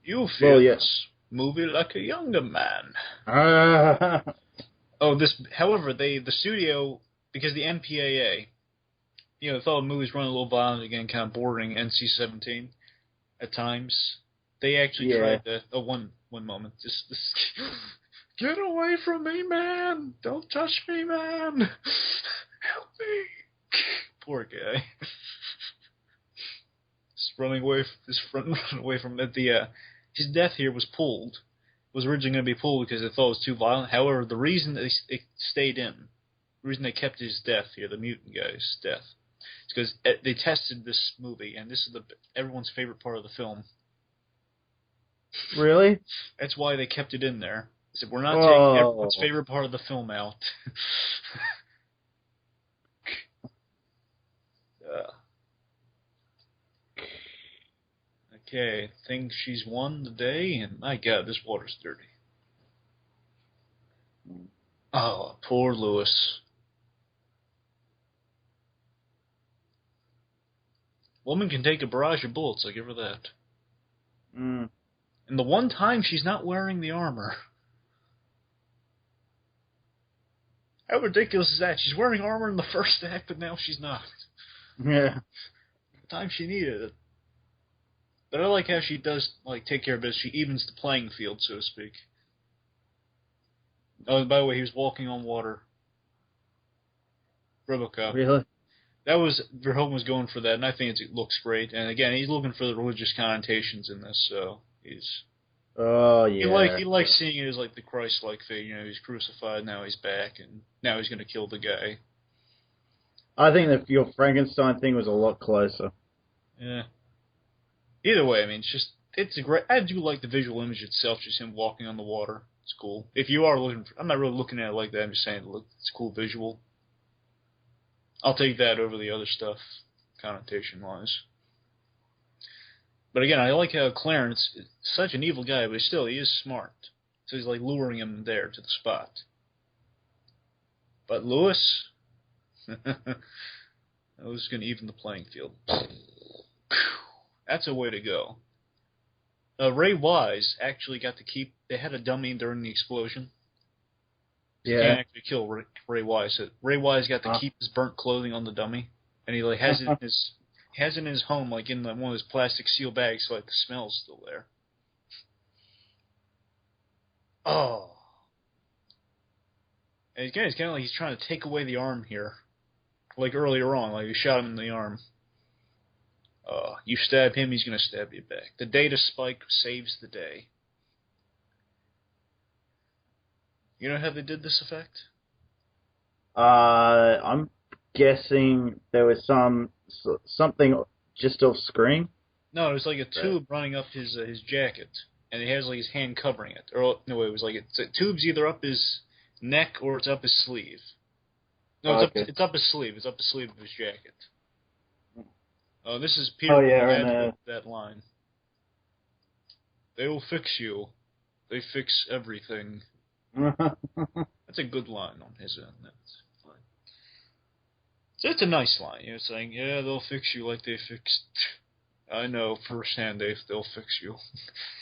You feel this movie like a younger man. Oh, this. However, the studio, because the MPAA, you know, thought the movie's running a little violent again, kind of bordering NC-17 at times. They actually tried to. Oh, one moment. Just get away from me, man! Don't touch me, man! Help me! Poor guy. Just running away. Running away from it. His death here was pulled. Was originally going to be pulled because they thought it was too violent. However, the reason they stayed in, the reason they kept his death here, the mutant guy's death, is because they tested this movie, and this is everyone's favorite part of the film. Really? That's why they kept it in there. They said, we're not taking everyone's favorite part of the film out. Okay, thinks she's won the day, and my God, this water's dirty. Oh, poor Lewis. Woman can take a barrage of bullets, I'll give her that. Mm. And the one time she's not wearing the armor. How ridiculous is that? She's wearing armor in the first act, but now she's not. Yeah. The time she needed it. But I like how she does take care of it. She evens the playing field, so to speak. Oh, and by the way, he was walking on water. RoboCop. Really? That was Verhoeven was going for that, and I think it looks great. And again, he's looking for the religious connotations in this, so he's. Oh yeah. He likes seeing it as like the Christ-like thing. You know, he's crucified, now he's back, and now he's going to kill the guy. I think that your Frankenstein thing was a lot closer. Yeah. Either way, I mean, it's a great. I do like the visual image itself, just him walking on the water. It's cool. If you are looking, I'm not really looking at it like that. I'm just saying, look, it's a cool visual. I'll take that over the other stuff, connotation-wise. But again, I like how Clarence is such an evil guy, but still, he is smart. So he's like luring him there to the spot. But Lewis, Lewis is going to even the playing field. That's a way to go. Ray Wise actually got to keep. They had a dummy during the explosion. You can't actually kill Ray Wise. So Ray Wise got to keep his burnt clothing on the dummy, and he like has it in his home, like in one of his plastic seal bags, so like the smell's still there. Oh, and again, it's kind of like he's trying to take away the arm here, like earlier on, like he shot him in the arm. You stab him, he's gonna stab you back. The data spike saves the day. You know how they did this effect? I'm guessing there was something just off screen. No, it was like a tube running up his jacket, and he has like his hand covering it. Or no, it was like the tube's either up his neck or it's up his sleeve. No, it's up his sleeve. It's up the sleeve of his jacket. This is Peter that line. They will fix you. They fix everything. That's a good line on his end. So it's a nice line. You know, saying, yeah, they'll fix you like they fixed. I know firsthand they'll fix you.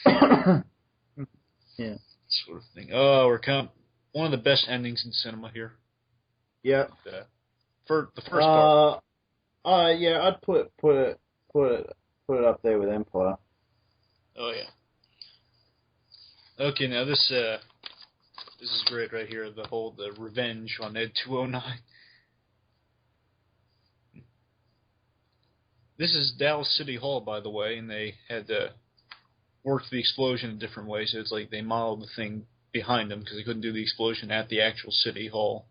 Yeah. Sort of thing. Oh, we're one of the best endings in cinema here. Yeah. For the first part. Yeah, I'd put it up there with Empire. Oh yeah. Okay, now this is great right here. The revenge on Ed 209. This is Dallas City Hall, by the way, and they had worked the explosion in different ways. So it's like they modeled the thing behind them because they couldn't do the explosion at the actual City Hall.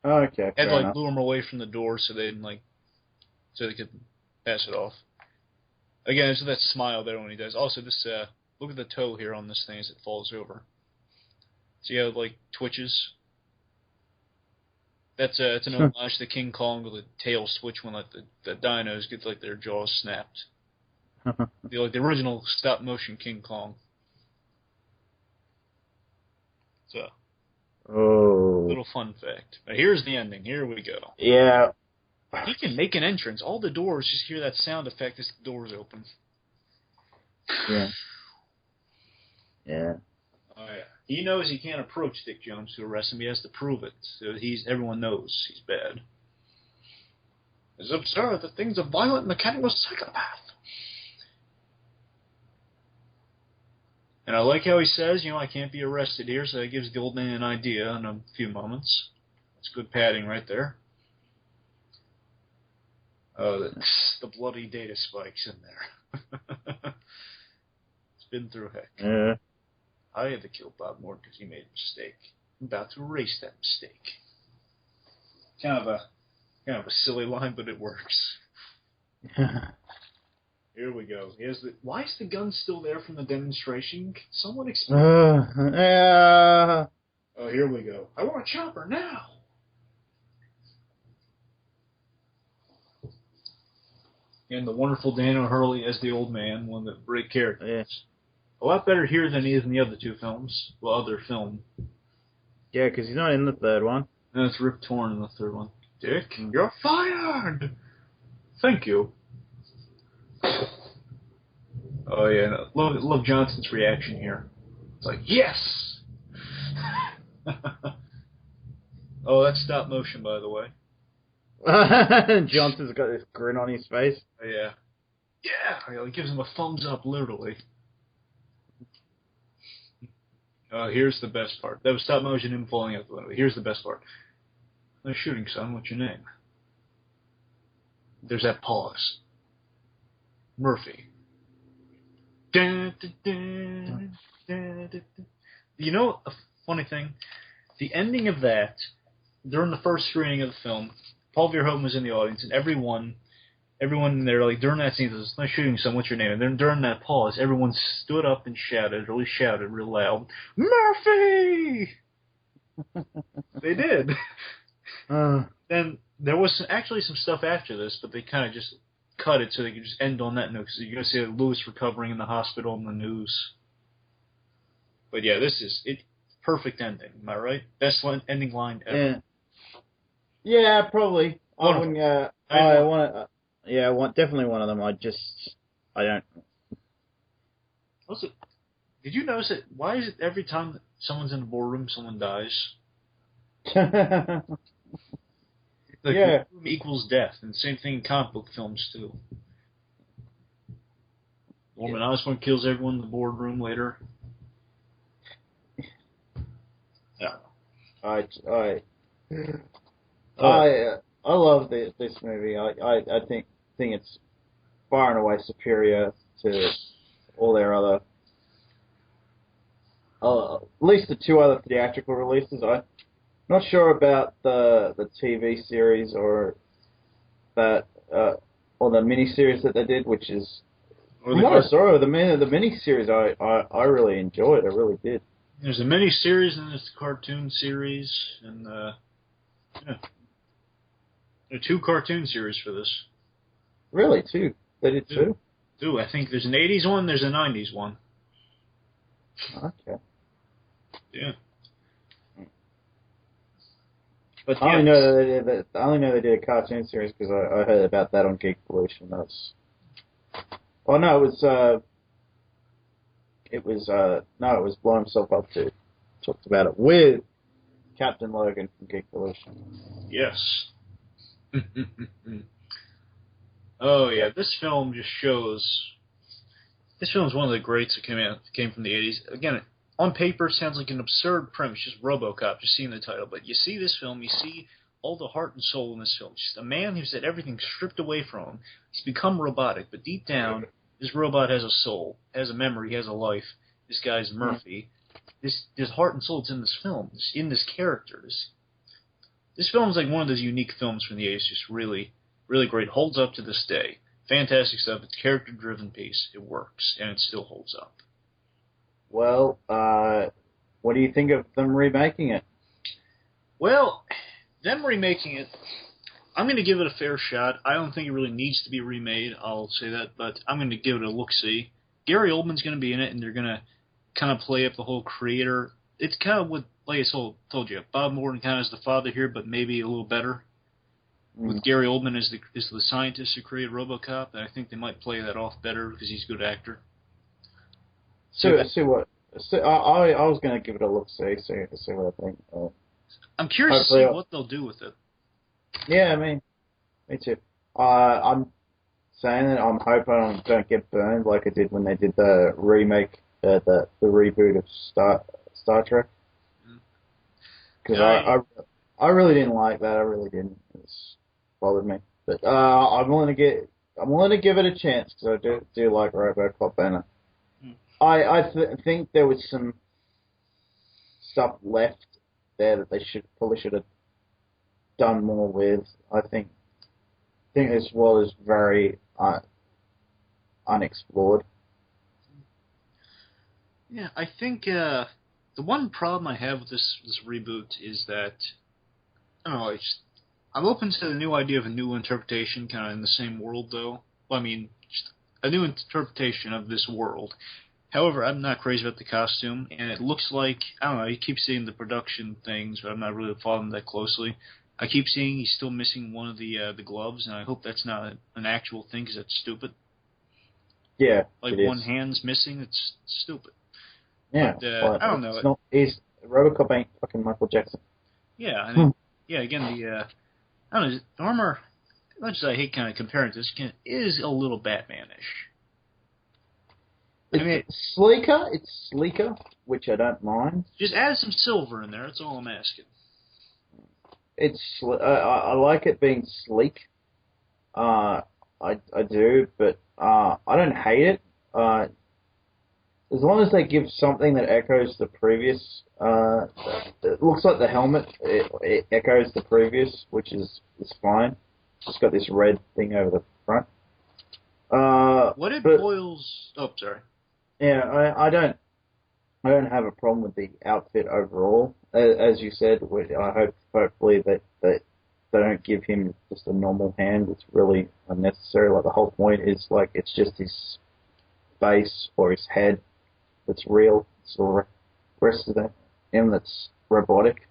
Okay. Had to like lure them away from the door so they could pass it off. Again, it's that smile there when he does. Also, this look at the toe here on this thing as it falls over. See how it like twitches? It's an homage to King Kong with the tail switch when like the dinos get like their jaws snapped. the original stop motion King Kong. So, little fun fact. But here's the ending. Here we go. Yeah. He can make an entrance. All the doors just hear that sound effect as the doors open. Yeah. Yeah. Oh yeah. He knows he can't approach Dick Jones to arrest him. He has to prove it. So everyone knows he's bad. It's absurd. The thing's a violent, mechanical psychopath. And I like how he says, I can't be arrested here, so that gives the old man an idea in a few moments. That's good padding right there. Oh, the bloody data spikes in there. It's been through heck. Yeah. I had to kill Bob Morton because he made a mistake. I'm about to erase that mistake. Kind of a silly line, but it works. Here we go. Why is the gun still there from the demonstration? Can someone explain? Yeah. Oh, here we go. I want a chopper now. And the wonderful Dan O'Hurley as the old man, one of the great characters. Yeah. A lot better here than he is in the other two films. Well, other film. Yeah, because he's not in the third one. No, it's Rip Torn in the third one. Dick, you're fired! Thank you. Oh, yeah. Love Johnson's reaction here. It's like, yes! Oh, that's stop motion, by the way. Johnson's got this grin on his face. Oh, yeah. Yeah! He gives him a thumbs up, literally. Here's the best part. That was stop motion, him falling out the window. Here's the best part. Nice shooting, son. What's your name? There's that pause. Murphy. Dun, dun, dun, dun, dun. You know, a funny thing? The ending of that, during the first screening of the film, Paul Verhoeven was in the audience, and everyone in there, like, during that scene, says, nice shooting, son, what's your name? And then during that pause, everyone stood up and shouted real loud, Murphy! They did. Then there was actually some stuff after this, but they kind of just cut it so they could just end on that note, because you're going to see Lewis recovering in the hospital in the news. But yeah, this is it. Perfect ending. Am I right? Best ending line ever. Yeah, probably. One I of wouldn't. them. I want to. Yeah, I want definitely one of them. I don't. Also, did you notice it? Why is it every time that someone's in the boardroom, someone dies? Like, Yeah. boardroom equals death, and same thing in comic book films too. Norman Osborn kills everyone in the boardroom later. Yeah. I love this movie. I think it's far and away superior to all their other, at least the two other theatrical releases. I'm not sure about the TV series or that or the miniseries that they did, which is from what I saw the miniseries I really enjoyed. I really did. There's a miniseries and there's the cartoon series, and yeah. There are 2 cartoon series for this. Really, two? They did two? Two. I think there's an 80s one, there's a 90s one. Okay. Yeah. But I only know they did a cartoon series because I heard about that on Geek Evolution. That's. Oh no, it was Blow Himself Up too. Talked about it with Captain Logan from Geek Evolution. Yes. Oh yeah, this film just shows. This film is one of the greats that came from the 80s. Again, on paper, it sounds like an absurd premise, just RoboCop, just seeing the title. But you see this film, you see all the heart and soul in this film. Just a man who's had everything stripped away from him. He's become robotic, but deep down, this robot has a soul, has a memory, has a life. This guy's Murphy. This heart and soul is in this film, it's in this character. This film is like one of those unique films from the 80s, just really, really great. Holds up to this day. Fantastic stuff. It's a character-driven piece. It works, and it still holds up. Well, what do you think of them remaking it? Well, them remaking it, I'm going to give it a fair shot. I don't think it really needs to be remade, I'll say that, but I'm going to give it a look-see. Gary Oldman's going to be in it, and they're going to kind of play up the whole creator. It's kind of what, like I told you, Bob Morton kind of is the father here, but maybe a little better. With Gary Oldman as the scientist who created RoboCop, and I think they might play that off better because he's a good actor. I was going to give it a look, see what I think. I'm curious to see what they'll do with it. Yeah, I mean, me too. I'm saying that I'm hoping I don't get burned like I did when they did the remake, the reboot of Star Trek. Because I really didn't like that. I really didn't. It bothered me. But I'm willing to give it a chance because I do like RoboCop and I think there was some stuff left there that they probably should have done more with. I think this world is very unexplored. Yeah, I think the one problem I have with this reboot is that I don't know. I'm open to the new idea of a new interpretation, kind of in the same world, though. Well, I mean, just a new interpretation of this world. However, I'm not crazy about the costume, and it looks like, I don't know, you keep seeing the production things, but I'm not really following that closely. I keep seeing he's still missing one of the gloves, and I hope that's not an actual thing, because that's stupid. Yeah, like one hand's missing, it's stupid. Yeah, but, I don't know. RoboCop ain't fucking Michael Jackson. Yeah, I mean, yeah, again, I don't know, the armor, as much as I hate kind of comparing this, is a little Batman-ish. It's sleeker, which I don't mind. Just add some silver in there, that's all I'm asking. I like it being sleek. I do, but I don't hate it. As long as they give something that echoes the previous, it looks like the helmet, it echoes the previous, which is fine. Just got this red thing over the front. What did Boyle's... Oh, sorry. Yeah, I don't have a problem with the outfit overall. As you said, hopefully that they don't give him just a normal hand. It's really unnecessary. Like the whole point is it's just his face or his head that's real. rest of him that's robotic.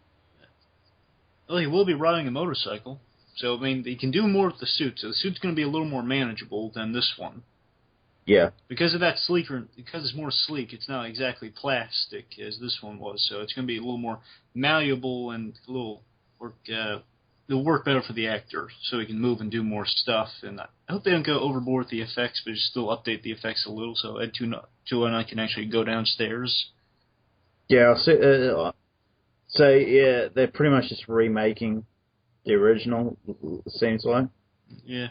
Well, he will be riding a motorcycle, so I mean, he can do more with the suit. So the suit's going to be a little more manageable than this one. Yeah. Because of that because it's more sleek, it's not exactly plastic as this one was. So it's going to be a little more malleable and a little it'll work better for the actor, so he can move and do more stuff. And I hope they don't go overboard with the effects, but just still update the effects a little, so Ed 2 and I can actually go downstairs. Yeah. So yeah, they're pretty much just remaking the original. Seems like. Yeah.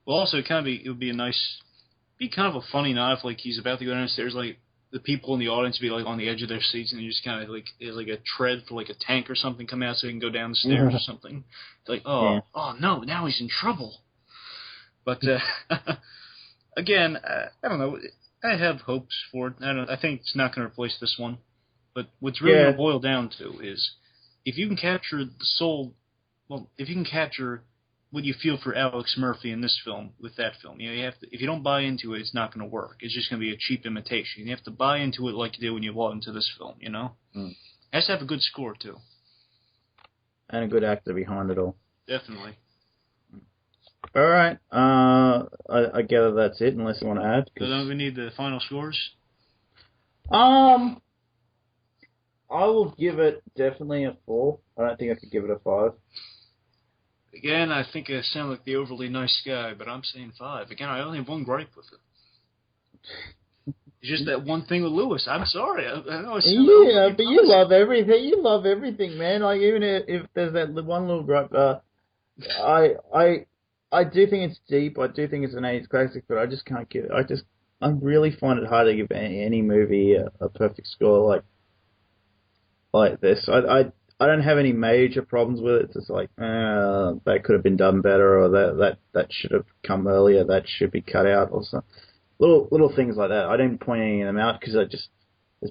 Well, also it would be kind of a funny nod if like he's about to go downstairs, like the people in the audience be like on the edge of their seats, and you just kind of like there's like a tread for like a tank or something come out so he can go down the stairs or something. It's like oh no, now he's in trouble. But again, I don't know. I have hopes for it. I think it's not going to replace this one. But what's really going to boil down to is if you can capture the soul. Well, if you can capture what you feel for Alex Murphy in this film with that film, you have to. If you don't buy into it, it's not going to work. It's just going to be a cheap imitation. You have to buy into it like you did when you bought into this film. You know, it has to have a good score too, and a good actor behind it all. Definitely. All right. I gather that's it. Unless you want to add. So don't we need the final scores? I will give it definitely a 4. I don't think I could give it a 5. Again, I think I sound like the overly nice guy, but I'm saying 5. Again, I only have one gripe with it. It's just that one thing with Lewis. I'm sorry. I know it's yeah, but you love everything. You love everything, man. Like even if there's that one little gripe, I do think it's deep. I do think it's an 80s classic, but I just can't give it. I really find it hard to give any movie a perfect score like this. I don't have any major problems with it. It's just like that could have been done better, or that should have come earlier. That should be cut out, or something. Little things like that. I didn't point any of them out because it's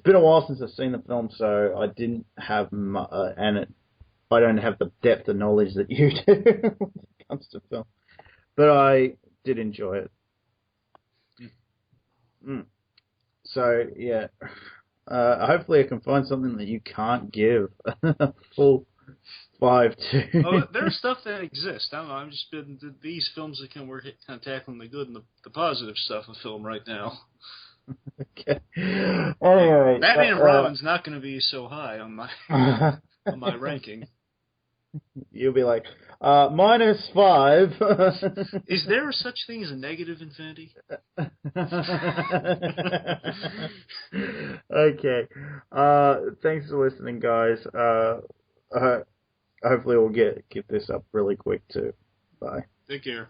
been a while since I've seen the film, so I didn't have I don't have the depth of knowledge that you do when it comes to film. But I did enjoy it. So yeah. Hopefully I can find something that you can't give a full 5 to. Oh, there's stuff that exists. I don't know. I'm just been these films that we're kind of tackling the good and the positive stuff of film right now. Okay. Anyway, Batman and Robin's not going to be so high on my on my ranking. You'll be like, -5. Is there such thing as a negative infinity? Okay. Thanks for listening, guys. Hopefully we'll get this up really quick too. Bye. Take care.